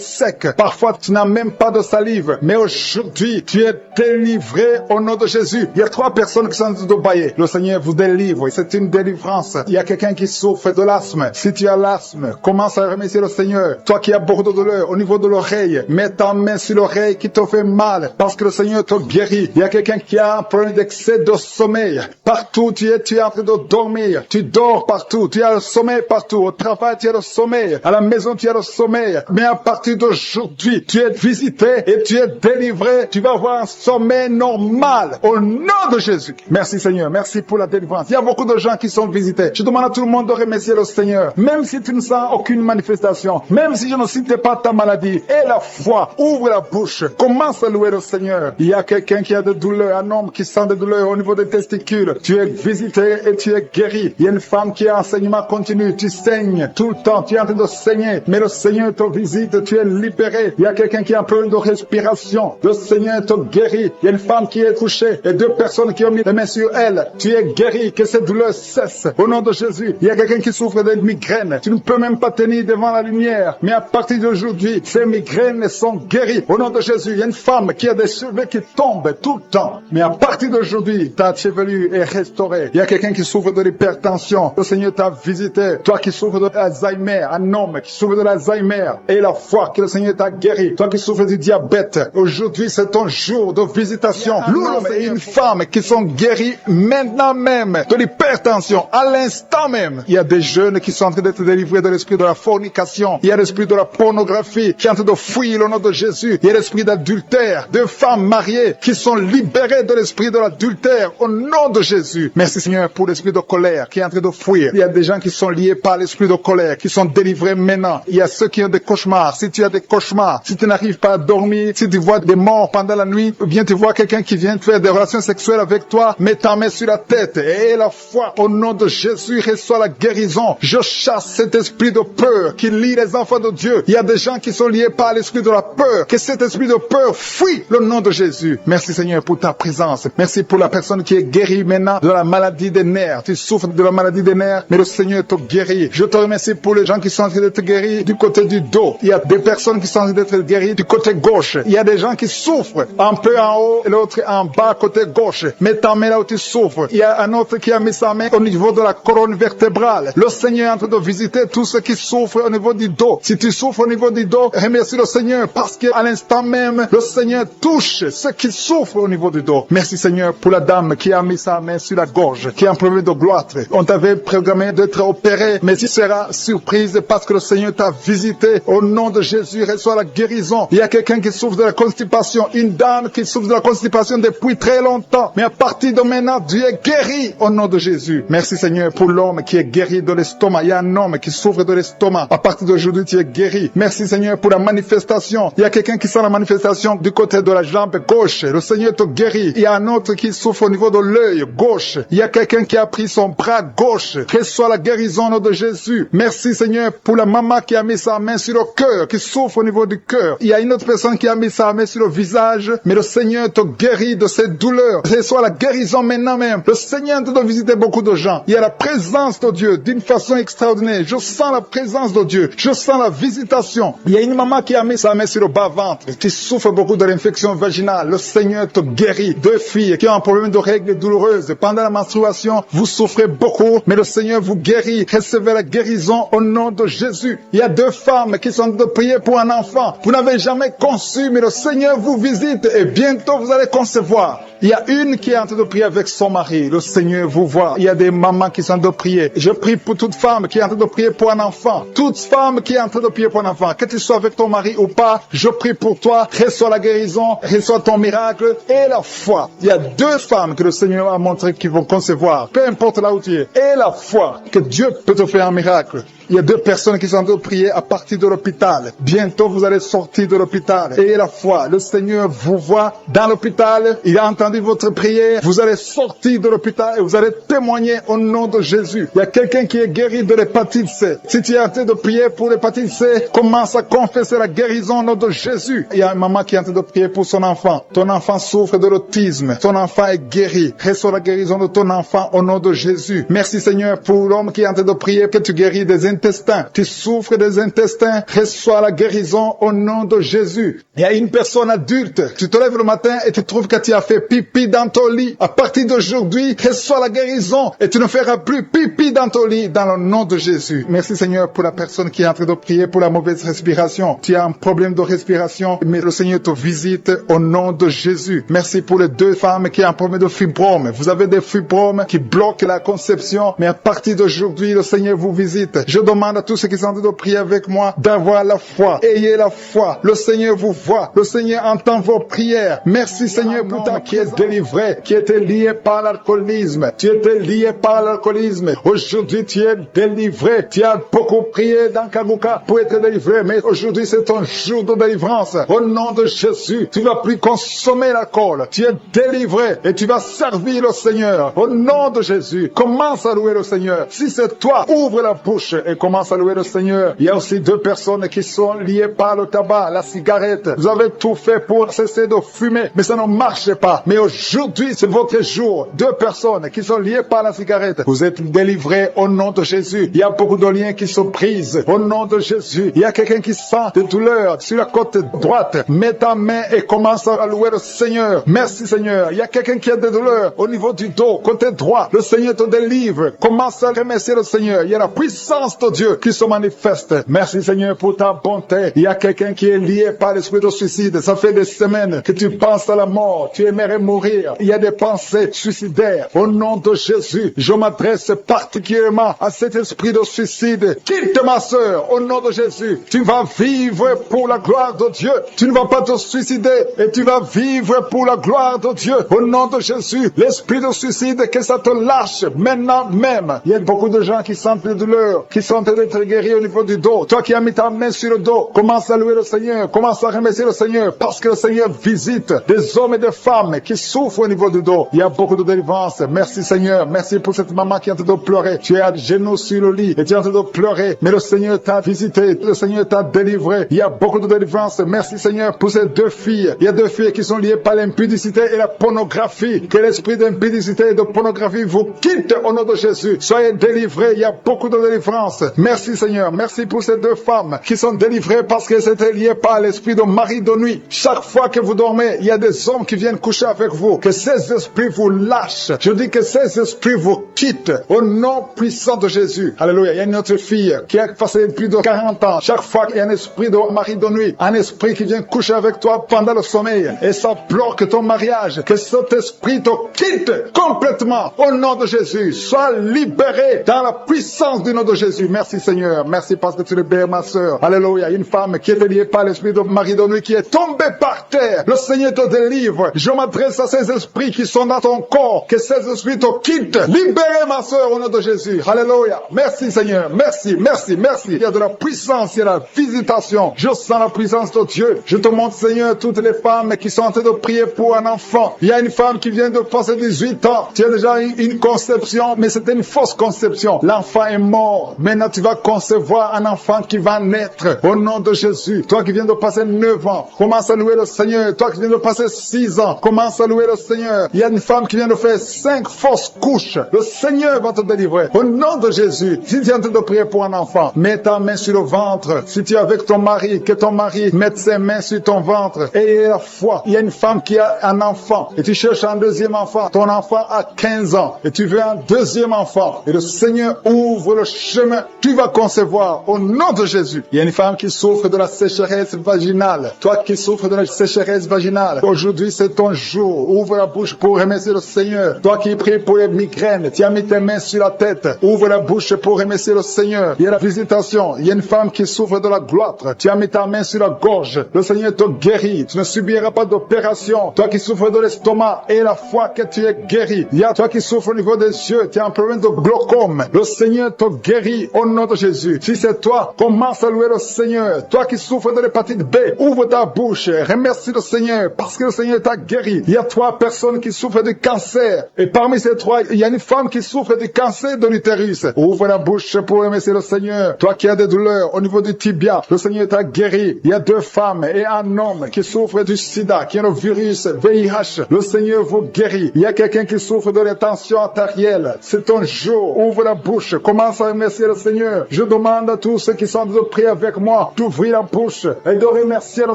sec. Parfois, tu n'as même pas de salive. Mais aujourd'hui, tu es délivré au nom de Jésus. Il y a 3 personnes qui sont en train de bailler. Le Seigneur vous délivre. C'est une délivrance. Il y a quelqu'un qui souffre de l'asthme. Si tu as l'asthme, commence à remercier le Seigneur. Toi qui as beaucoup de douleur au niveau de l'oreille, mets ta main sur l'oreille qui te fait mal parce que le Seigneur te guérit. Il y a quelqu'un qui a un problème d'excès de sommeil. Partout tu es en train de dormir. Tu dors partout. Tu as le sommeil partout. Au travail, tu as le sommeil. À la maison, tu as le sommeil. Mais à partir d'aujourd'hui, tu es visité et tu es délivré. Tu vas avoir un sommeil normal au nom de Jésus. Merci Seigneur. Merci pour la délivrance. Il y a beaucoup de gens qui sont visités. Je demande à tout le monde de remercier le Seigneur. Même si tu ne sens aucune manifestation, même si je ne cite pas ta maladie, et la foi, ouvre la bouche. Commence à louer le Seigneur. Il y a quelqu'un qui a des douleurs, un homme qui sent des douleurs au niveau des testicules. Tu es visité et tu es guéri. Il y a une femme qui a enseignement continu. Tu saignes tout le temps. Tu es en train de saigner. Mais le Seigneur te visite. Tu es libéré. Il y a quelqu'un qui a un problème de respiration. Le Seigneur te guérit. Il y a une femme qui est couchée et 2 personnes qui ont mis les mains sur elle. Tu es guéri. Que cette douleur cesse. Au nom de Jésus. Il y a quelqu'un qui souffre de migraines. Tu ne peux même pas tenir devant la lumière. Mais à partir d'aujourd'hui, ces migraines sont guéries. Au nom de Jésus, il y a une femme qui a des cheveux qui tombent tout le temps. Mais à partir d'aujourd'hui, ta chevelure est restaurée. Il y a quelqu'un qui souffre de l'hypertension. Le Seigneur t'a visité. Toi qui souffres de l'Alzheimer, un homme qui souffre de l'Alzheimer. Et la foi que le Seigneur t'a guéri. Toi qui souffres du diabète. Aujourd'hui, c'est ton jour de visitation. L'homme et une femme qui sont guéris maintenant même de l'hypertension. À l'instant même. Il y a des jeunes qui sont en train d'être délivrés de l'esprit de la fornication. Il y a l'esprit de la pornographie qui est en train de fuir au nom de Jésus. Il y a l'esprit d'adultère. 2 femmes mariées qui sont libérées de l'esprit de l'adultère au nom de Jésus. Merci Seigneur pour l'esprit de colère qui est en train de fuir. Il y a des gens qui sont liés par l'esprit de colère, qui sont délivrés maintenant. Il y a ceux qui ont des cauchemars. Si tu as des cauchemars, si tu n'arrives pas à dormir, si tu vois des morts pendant la nuit, ou bien tu vois quelqu'un qui vient faire des relations sexuelles avec toi, mets ta main sur la tête et la foi au nom de Jésus reçoit la guérison. Je chasse cet esprit de peur qui lie les enfants de Dieu. Il y a des gens qui sont liés par l'esprit de la peur. Que cet esprit de peur fuit le nom de Jésus. Merci Seigneur pour ta présence. Merci pour la personne qui est guérie maintenant de la maladie des nerfs. Tu souffres de la maladie des nerfs, mais le Seigneur te guérit. Je te remercie pour les gens qui sont en train d'être guéris du côté du dos. Il y a des personnes qui sont en train d'être guéries du côté gauche. Il y a des gens qui souffrent un peu en haut et l'autre en bas côté gauche. Mets ta main là où tu souffres. Il y a un autre qui a mis sa main au niveau de la colonne vertébrale. Le Seigneur est en train de visiter tous ceux qui souffrent au niveau du dos. Si tu souffres au niveau du dos, remercie le Seigneur parce qu'à l'instant même, le Seigneur touche ceux qui souffrent au niveau du dos. Merci Seigneur pour la dame qui a mis sa main sur la gorge, qui a un problème de gloître. On t'avait programmé d'être opéré, mais tu seras surprise parce que le Seigneur t'a visité. Au nom de Jésus, reçois la guérison. Il y a quelqu'un qui souffre de la constipation, une dame qui souffre de la constipation depuis très longtemps. Mais à partir de maintenant, Dieu est guéri au nom de Jésus. Merci Seigneur pour l'homme qui est guéri de l'estomac. Il y a un homme qui souffre de l'estomac. À partir d'aujourd'hui, tu es guéri. Merci Seigneur pour la manifestation. Il y a quelqu'un qui sent la manifestation du côté de la jambe gauche. Le Seigneur te guérit. Il y a un autre qui souffre au niveau de l'œil gauche. Il y a quelqu'un qui a pris son bras gauche. Reçois la guérison au nom de Jésus. Merci Seigneur pour la maman qui a mis sa main sur le cœur, qui souffre au niveau du cœur. Il y a une autre personne qui a mis sa main sur le visage, mais le Seigneur te guérit de ces douleurs. Reçois la guérison maintenant même. Le Seigneur te visiter beaucoup de gens. Il y a la présence de Dieu d'une façon extraordinaire. Je sens la présence de Dieu. Je sens la visitation. Il y a une maman qui a mis sa main sur le bas-ventre, qui souffre beaucoup de l'infection vaginale. Le Seigneur te guérit. 2 filles qui ont un problème de règles douloureuses. Pendant la menstruation, vous souffrez beaucoup, mais le Seigneur vous guérit. Recevez la guérison au nom de Jésus. Il y a 2 femmes qui sont de prier pour un enfant. Vous n'avez jamais conçu, mais le Seigneur vous visite et bientôt vous allez concevoir. Il y a une qui est en train de prier avec son mari. Le Seigneur vous voit. Il y a des mamans qui sont en train de prier. Je prie pour toute femme qui est en train de prier pour un enfant. Toute femme qui est en train de prier pour un enfant. Que tu sois avec ton mari ou pas, je prie pour toi. Reçois la guérison, reçois ton miracle et la foi. Il y a 2 femmes que le Seigneur a montré qui vont concevoir. Peu importe là où tu es. Et la foi que Dieu peut te faire un miracle. Il y a 2 personnes qui sont en train de prier à partir de l'hôpital. Bientôt, vous allez sortir de l'hôpital. Ayez la foi. Le Seigneur vous voit dans l'hôpital. Il a entendu votre prière. Vous allez sortir de l'hôpital et vous allez témoigner au nom de Jésus. Il y a quelqu'un qui est guéri de l'hépatite C. Si tu es en train de prier pour l'hépatite C, commence à confesser la guérison au nom de Jésus. Il y a une maman qui est en train de prier pour son enfant. Ton enfant souffre de l'autisme. Ton enfant est guéri. Reçois la guérison de ton enfant au nom de Jésus. Merci Seigneur pour l'homme qui est en train de prier que tu guéris des intestins. Tu souffres des intestins. Reçois la guérison au nom de Jésus. Il y a une personne adulte. Tu te lèves le matin et tu trouves que tu as fait pipi dans ton lit. À partir d'aujourd'hui, reçois la guérison et tu ne feras plus pipi dans ton lit dans le nom de Jésus. Merci Seigneur pour la personne qui est en train de prier pour la mauvaise respiration. Tu as un problème de respiration, mais le Seigneur te visite au nom de Jésus. Merci pour les 2 femmes qui ont un problème de fibrome. Vous avez des fibromes qui bloquent la conception, mais à partir d'aujourd'hui, le Seigneur vous visite. Je demande à tous ceux qui sont en train de prier avec moi d'avoir la foi. Ayez la foi. Le Seigneur vous voit. Le Seigneur entend vos prières. Merci Seigneur pour ta qui est délivré, qui était lié par l'alcoolisme. Tu étais lié par l'alcoolisme. Aujourd'hui, tu es délivré. Tu as beaucoup prié dans Kaguka pour être délivré, mais aujourd'hui, c'est ton jour de délivrance. Au nom de Jésus, tu ne vas plus consommer l'alcool. Tu es délivré et tu vas servir le Seigneur. Au nom de Jésus, commence à louer le Seigneur. Si c'est toi, ouvre la bouche et commence à louer le Seigneur. Il y a aussi 2 personnes qui sont liées par le tabac, la cigarette. Vous avez tout fait pour cesser de fumer, mais ça ne marche pas. Mais aujourd'hui, c'est votre jour. 2 personnes qui sont liées par la cigarette. Vous êtes délivrés au nom de Jésus. Il y a beaucoup de liens qui se brisent au nom de Jésus. Il y a quelqu'un qui sent des douleurs sur la côte droite. Mets ta main et commence à louer le Seigneur. Merci Seigneur. Il y a quelqu'un qui a des douleurs au niveau du dos, côté droit. Le Seigneur te délivre. Commence à remercier le Seigneur. Il y a la puissance de Dieu qui se manifeste. Merci Seigneur pour ta bonté. Il y a quelqu'un qui est lié par l'esprit de suicide. Ça fait des semaines que tu penses à la mort. Tu aimerais mourir. Il y a des pensées suicidaires. Au nom de Jésus, je m'adresse particulièrement à cet esprit de suicide. Quitte ma sœur, au nom de Jésus. Tu vas vivre pour la gloire de Dieu. Tu ne vas pas te suicider et tu vas vivre pour la gloire de Dieu. Au nom de Jésus, l'esprit de suicide, que ça te lâche maintenant même. Il y a beaucoup de gens qui sentent des douleurs, qui sont en train d'être guéris au niveau du dos. Toi qui as mis ta main sur le dos, commence à louer le Seigneur, commence à remercier le Seigneur, parce que le Seigneur visite des hommes et des femmes qui souffrent au niveau du dos. Il y a beaucoup de délivrance. Merci Seigneur, merci pour cette maman qui est en train de pleurer. Tu es à genoux sur le lit et tu es en train de pleurer, mais le Seigneur t'a visité, le Seigneur t'a délivré. Il y a beaucoup de délivrance. Merci Seigneur pour ces 2 filles. Il y a 2 filles qui sont liées par l'impudicité et la pornographie. Que l'esprit d'impudicité et de pornographie vous quitte au nom de Jésus. Soyez délivrés. Il y a beaucoup de délivrance. Merci Seigneur. Merci pour ces 2 femmes qui sont délivrées parce qu'elles étaient liées par l'esprit de mari de nuit. Chaque fois que vous dormez, il y a des hommes qui viennent coucher avec vous. Que ces esprits vous lâchent. Je dis que ces esprits vous quittent au nom puissant de Jésus. Alléluia. Il y a une autre fille qui a passé plus de 40 ans. Chaque fois qu'il y a un esprit de mari de nuit, un esprit qui vient coucher avec toi pendant le sommeil et ça bloque ton mariage, que cet esprit te quitte complètement au nom de Jésus. Sois libéré dans la puissance du nom de Jésus. Merci Seigneur. Merci parce que tu libères ma sœur. Alléluia. Il y a une femme qui est liée par l'esprit de mari de nuit qui est tombée par terre. Le Seigneur te délivre. Je m'adresse à ces esprits qui sont dans ton corps. Que ces esprits te quittent. Libérez ma sœur au nom de Jésus. Alléluia. Merci Seigneur. Merci, merci, merci. Il y a de la puissance, il y a la visitation. Je sens la puissance de Dieu. Je te montre Seigneur toutes les femmes qui sont en train de prier pour un enfant. Il y a une femme qui vient de passer 18 ans. Tu as déjà une conception, mais c'était une fausse conception. L'enfant est mort. Maintenant tu vas concevoir un enfant qui va naître au nom de Jésus. Toi qui viens de passer 9 ans, commence à louer le Seigneur. Toi qui viens de passer 6 ans, commence à louer le Seigneur. Il y a une femme qui vient de faire 5 fausses couches. Le Seigneur va te délivrer. Au nom de Jésus, si tu es en train de prier pour un enfant, mets ta main sur le ventre. Si tu es avec ton mari, que ton mari mette ses mains sur ton ventre. Et la foi, il y a une femme qui a un enfant et tu cherches un deuxième enfant. Ton enfant a 15 ans et tu veux un deuxième enfant. Et le Seigneur ouvre le chemin. Tu vas concevoir au nom de Jésus. Il y a une femme qui souffre de la sécheresse vaginale. Toi qui souffres de la sécheresse vaginale, aujourd'hui c'est ton jour. Ouvre la bouche pour remercier le Seigneur. Toi qui pries pour les migraines, tu as mis tes mains sur la tête. Ouvre la bouche pour remercier le Seigneur. Il y a la visitation. Il y a une femme qui souffre de la gloître. Tu as mis ta main sur la gorge. Le Seigneur te guérit. Tu ne subiras pas d'opération. Toi qui souffres de l'estomac et la foi que tu es guéri. Il y a toi qui souffres au niveau des yeux. Tu as un problème de glaucome. Le Seigneur te guérit au nom de Jésus. Si c'est toi, commence à louer le Seigneur. Toi qui souffres de l'hépatite B, ouvre ta bouche. Remercie le Seigneur parce que le Seigneur t'a guéri. Il y a 3 personnes qui souffrent de cancer. Et parmi ces 3, il y a une femme qui souffre de cancer de l'utérus. Ouvre la bouche pour remercier le Seigneur. Toi qui as des douleurs au niveau du tibia, le Seigneur t'a guéri. Il y a 2 femmes et un homme qui souffrent du sida, qui ont le virus VIH. Le Seigneur vous guérit. Il y a quelqu'un qui souffre de la tension artérielle. C'est ton jour. Ouvre la bouche. Commence à remercier le Seigneur. Je demande à tous ceux qui sont de prier avec moi d'ouvrir la bouche et de remercier le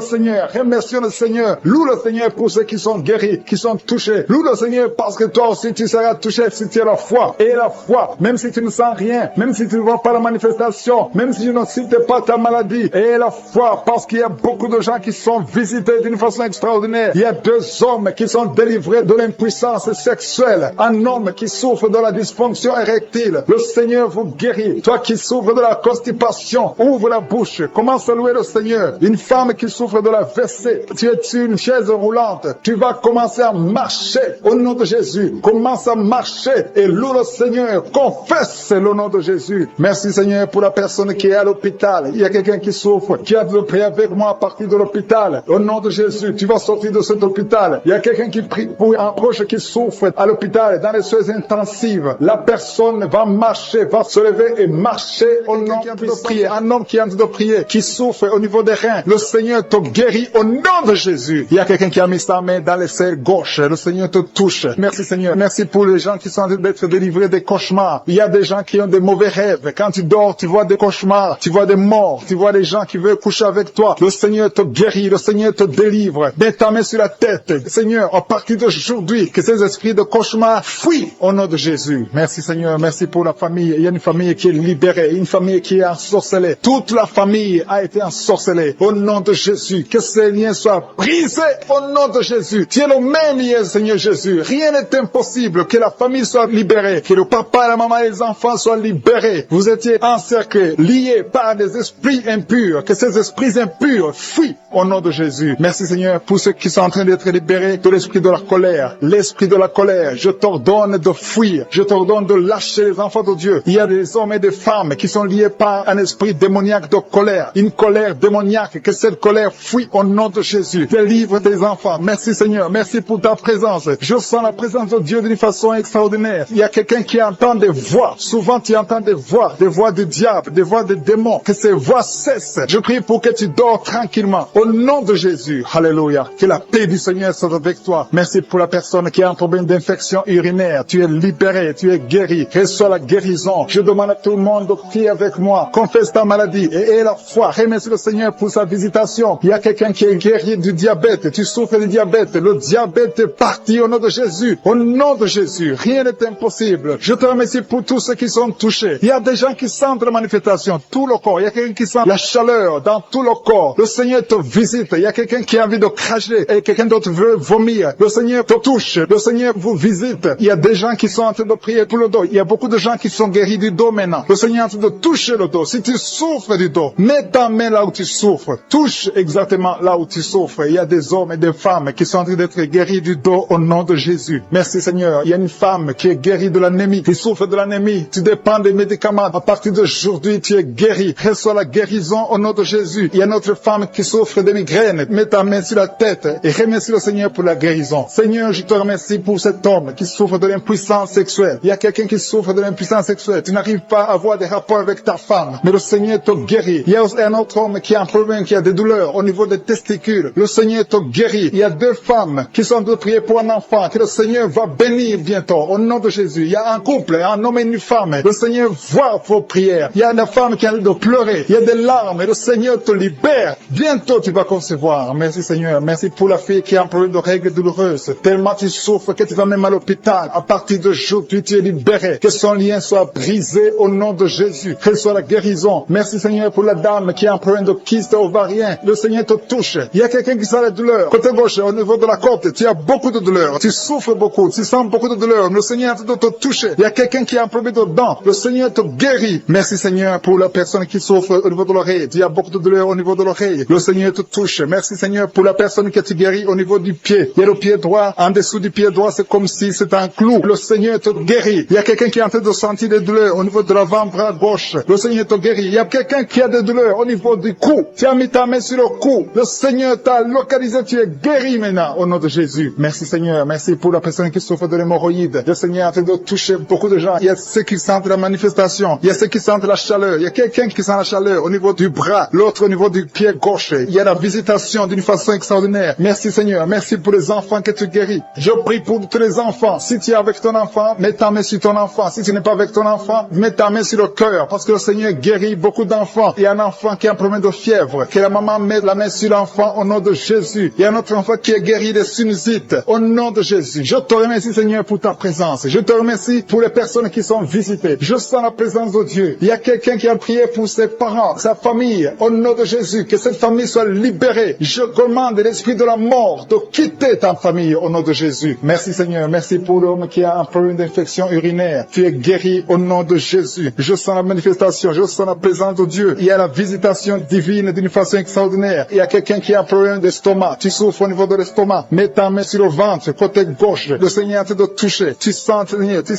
Seigneur. Remercie le Seigneur. Loue le Seigneur pour ceux qui sont guéris, qui sont touchés. Loue le Seigneur parce que toi aussi tu seras touché si tu as la foi. Et la foi, même si tu ne sens rien, même si tu ne vois pas la manifestation, même si tu ne cites pas ta maladie. Et la foi, parce qu'il y a beaucoup de gens qui sont visités d'une façon extraordinaire. Il y a 2 hommes qui sont délivrés de l'impuissance sexuelle. Un homme qui souffre de la dysfonction érectile. Le Seigneur vous guérit. Toi qui souffres de la constipation, ouvre la bouche. Commence à louer le Seigneur. Une femme qui souffre de la WC, tu es sur une chaise roulante. Tu vas commencer à marcher au nom de Jésus. Commence à marcher et loue le Seigneur. Confesse le nom de Jésus. Merci Seigneur pour la personne qui est à l'hôpital. Il y a quelqu'un qui souffre, qui a de prier avec moi à partir de l'hôpital. Au nom de Jésus, tu vas sortir de cet hôpital. Il y a quelqu'un qui prie pour un proche qui souffre à l'hôpital, dans les soins intensives. La personne va marcher, va se lever et marcher au nom de prier. Un homme qui est en train de prier, qui souffre au niveau des reins. Le Seigneur te guérit au nom de Jésus. Il y a quelqu'un qui a mis sa main dans les selles gauche. Le Seigneur te touche. Merci Seigneur. Merci pour les gens qui sont en train d'être délivrés des cauchemars. Il y a des gens qui ont des mauvais rêves. Quand tu dors, tu vois des cauchemars. Tu vois des morts. Tu vois des gens qui veulent coucher avec toi. Le Seigneur te guérit. Le Seigneur te délivre. Mets ta main sur la tête. Seigneur, à partir d'aujourd'hui, que ces esprits de cauchemar fuient au nom de Jésus. Merci Seigneur. Merci pour la famille. Il y a une famille qui est libérée. Une famille qui est ensorcelée. Toute la famille a été ensorcelée. Au nom de Jésus. Que ces liens soient brisés au nom de Jésus. Tu es le même lien, Seigneur Jésus. Rien n'est impossible. Que la famille soit libérée. Que le papa, la maman et les enfants soient libérés. Vous étiez encerclés, liés par des esprits impurs. Que ces esprits impurs fuient au nom de Jésus. Merci Seigneur pour ceux qui sont en train d'être libérés de l'esprit de la colère. L'esprit de la colère, je t'ordonne de fuir. Je t'ordonne de lâcher les enfants de Dieu. Il y a des hommes et des femmes qui sont liés par un esprit démoniaque de colère. Une colère démoniaque. Que cette colère fuit au nom de Jésus. Délivre tes enfants. Merci Seigneur. Merci pour ta présence. Je sens la présence de Dieu d'une façon extraordinaire. Il y a quelqu'un qui entend des voix. Souvent tu entends des voix du diable, des voix des démons. Que ces voix cessent. Je prie pour que tu dors tranquillement. Au nom de Jésus. Alléluia. Que la paix du Seigneur soit avec toi. Merci pour la personne qui a un problème d'infection urinaire. Tu es libéré, tu es guéri. Reçois la guérison. Je demande à tout le monde de prier avec moi. Confesse ta maladie et aie la foi. Remercie le Seigneur pour sa visitation. Il y a quelqu'un qui est guéri du diabète. Tu souffres du diabète. Le diabète est parti au nom de Jésus. Au nom de Jésus. Rien n'est impossible. Je te remercie pour tous ceux qui sont touchés. Il y a des gens qui sentent la manifestation. Tout le corps. Il y a quelqu'un qui sent la chaleur dans tout le corps. Le Seigneur te visite. Il y a quelqu'un qui a envie de cracher et quelqu'un d'autre veut vomir. Le Seigneur te touche. Le Seigneur vous visite. Il y a des gens qui sont en train de prier pour le dos. Il y a beaucoup de gens qui sont guéris du dos maintenant. Le Seigneur est en train de toucher le dos. Si tu souffres du dos, mets ta main là où tu souffres. Touche exactement là où tu souffres. Il y a des hommes et des femmes qui sont en train d'être guéris du dos au nom de Jésus. Merci Seigneur. Il y a une femme qui est guérie de l'anémie, qui souffre de l'anémie. Tu dépends des médicaments. À partir d'aujourd'hui, tu es guéri. Reçois la guérison au nom de Jésus. Il y a une autre femme qui souffre de migraine. Mets ta main sur la tête et remercie le Seigneur pour la guérison. Seigneur, je te remercie pour cet homme qui souffre de l'impuissance sexuelle. Il y a quelqu'un qui souffre de l'impuissance sexuelle. Tu n'arrives pas à avoir des rapports avec ta femme, mais le Seigneur te guérit. Il y a aussi un autre homme qui a un problème, qui a des douleurs au niveau des testicules. Le Seigneur te guérit. Il y a 2 femmes qui sont en train de prier pour un enfant que le Seigneur va bénir bientôt au nom de Jésus. Jésus. Il y a un couple, un homme et une femme. Le Seigneur voit vos prières. Il y a une femme qui a de pleurer. Il y a des larmes et le Seigneur te libère. Bientôt tu vas concevoir. Merci Seigneur. Merci pour la fille qui a un problème de règles douloureuses. Tellement tu souffres que tu vas même à l'hôpital. À partir d'aujourd'hui, tu es libéré. Que son lien soit brisé au nom de Jésus. Que soit la guérison. Merci Seigneur pour la dame qui a un problème de kyste ovarien. Le Seigneur te touche. Il y a quelqu'un qui sent la douleur. Côté gauche, au niveau de la côte, tu as beaucoup de douleur. Tu souffres beaucoup. Tu sens beaucoup de douleur. Le Seigneur est en train de te toucher. Il y a quelqu'un qui a un problème de dents. Le Seigneur te guérit. Merci Seigneur pour la personne qui souffre au niveau de l'oreille. Il y a beaucoup de douleur au niveau de l'oreille. Le Seigneur te touche. Merci Seigneur pour la personne qui te guérit au niveau du pied. Il y a le pied droit. En dessous du pied droit, c'est comme si c'était un clou. Le Seigneur te guérit. Il y a quelqu'un qui est en train de sentir des douleurs au niveau de l'avant-bras gauche. Le Seigneur te guérit. Il y a quelqu'un qui a des douleurs au niveau du cou. Tu as mis ta main sur le cou. Le Seigneur t'a localisé. Tu es guéri maintenant au nom de Jésus. Merci Seigneur. Merci pour la personne qui souffre de l'hémorroïde. Le Seigneur est en train de toucher beaucoup de gens. Il y a ceux qui sentent la manifestation. Il y a ceux qui sentent la chaleur. Il y a quelqu'un qui sent la chaleur au niveau du bras. L'autre au niveau du pied gauche. Il y a la visitation d'une façon extraordinaire. Merci Seigneur. Merci pour les enfants que tu guéris. Je prie pour tous les enfants. Si tu es avec ton enfant, mets ta main sur ton enfant. Si tu n'es pas avec ton enfant, mets ta main sur le cœur. Parce que le Seigneur guérit beaucoup d'enfants. Il y a un enfant qui a un problème de fièvre. Que la maman mette la main sur l'enfant au nom de Jésus. Il y a un autre enfant qui est guéri des sinusites. Au nom de Jésus. Je te remercie Seigneur pour ta présence. Je te remercie pour les personnes qui sont visitées. Je sens la présence de Dieu. Il y a quelqu'un qui a prié pour ses parents, sa famille. Au nom de Jésus. Que cette famille soit libérée. Je commande l'esprit de la mort de quitter ta famille au nom de Jésus. Merci Seigneur. Merci pour l'homme qui a un problème d'infection urinaire. Tu es guéri au nom de Jésus. Je sens la manifestation. Je sens la présence de Dieu. Il y a la visitation divine d'une façon extraordinaire. Il y a quelqu'un qui a un problème d'estomac. Tu souffres au niveau de l'estomac. Mets ta main sur le ventre, côté gauche. Le Seigneur te doit toucher. Tu sens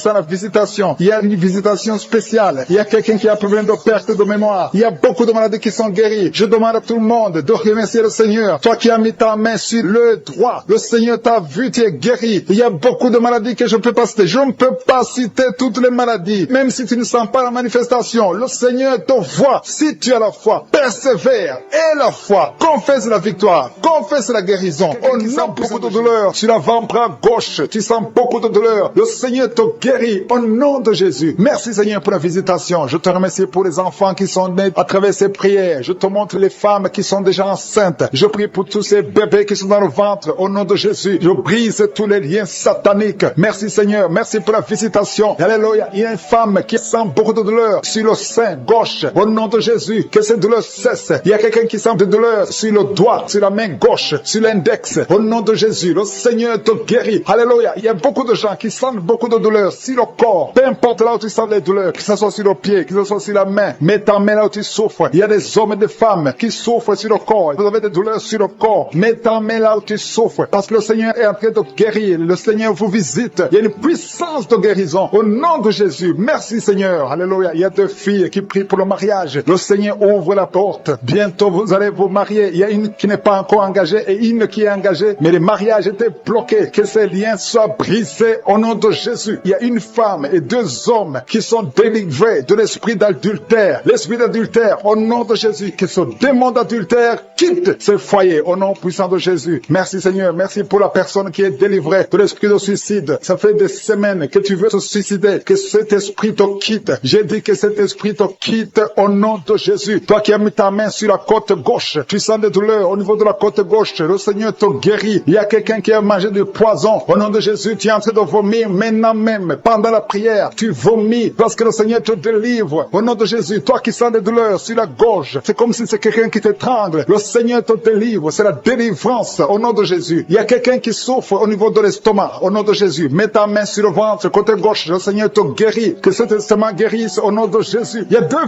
la visitation. Il y a une visitation spéciale. Il y a quelqu'un qui a un problème de perte de mémoire. Il y a beaucoup de maladies qui sont guéries. Je demande à tout le monde de remercier le Seigneur. Toi qui as mis ta main sur le droit, le Seigneur t'a vu, tu es guéri. Il y a beaucoup de maladies que je ne peux pas citer. Je ne peux pas citer toutes les maladies. Même si tu ne sens pas la manifestation, le Seigneur te voit. Si tu as la foi, persévère. Et la foi, confesse la victoire, confesse la guérison. On a beaucoup de douleur sur l'avant-bras gauche. Tu sens beaucoup de douleur. Le Seigneur te guérit au nom de Jésus. Merci Seigneur pour la visitation. Je te remercie pour les enfants qui sont nés à travers ces prières. Je te montre les femmes qui sont déjà enceintes. Je prie pour tous ces bébés qui sont dans le ventre au nom de Jésus. Je brise tous les liens sataniques. Merci Seigneur. Merci pour la visitation. Alléluia. Il y a une femme qui sent beaucoup de douleur sur le sein gauche. Au nom de Jésus. Que cette douleur cesse. Il y a quelqu'un qui sent de douleur sur le doigt, sur la main gauche, sur l'index. Au nom de Jésus. Le Seigneur te guérit. Alléluia. Il y a beaucoup de gens qui sentent beaucoup de douleur sur le corps. Peu importe là où tu sens les douleurs, que ce soit sur le pied, que ce soit sur la main. Mets ta main là où tu souffres. Il y a des hommes et des femmes qui souffrent sur le corps. Vous avez des douleurs sur le corps. Mets ta main là où tu souffres. Parce que le Seigneur est en train de guérir. Le Seigneur vous visite. Il y a une puissance de guérison. Au nom de Jésus. Merci Seigneur. Alléluia. Il y a deux filles qui prient pour le mariage. Le Seigneur ouvre la porte. Bientôt vous allez vous marier. Il y a une qui n'est pas encore engagée et une qui est engagée. Mais le mariage était bloqué. Que ces liens soient brisés au nom de Jésus. Il y a une femme et deux hommes qui sont délivrés de l'esprit d'adultère. L'esprit d'adultère au nom de Jésus. Que ce démon d'adultère quitte ce foyer au nom puissant de Jésus. Merci Seigneur. Merci pour la personne qui est délivrée de l'esprit de suicide. Ça fait des semaines que tu veux te suicider. Que cet esprit te quitte. J'ai dit que cet esprit te quitte au nom de Jésus. Toi qui as mis ta main sur la côte gauche. Tu sens des douleurs au niveau de la côte gauche. Le Seigneur te guérit. Il y a quelqu'un qui a mangé du poison. Au nom de Jésus, tu es en train de vomir maintenant même. Pendant la prière, tu vomis parce que le Seigneur te délivre. Au nom de Jésus, toi qui sens des douleurs sur la gorge, c'est comme si c'est quelqu'un qui t'étrangle. Le Seigneur te délivre. C'est la délivrance au nom de Jésus. Il y a quelqu'un qui souffre au niveau de l'estomac. Au nom de Jésus, mets ta main sur le ventre, côté gauche. Le Seigneur te guérit. Que cet estomac guérisse au nom de Jésus. Il y a deux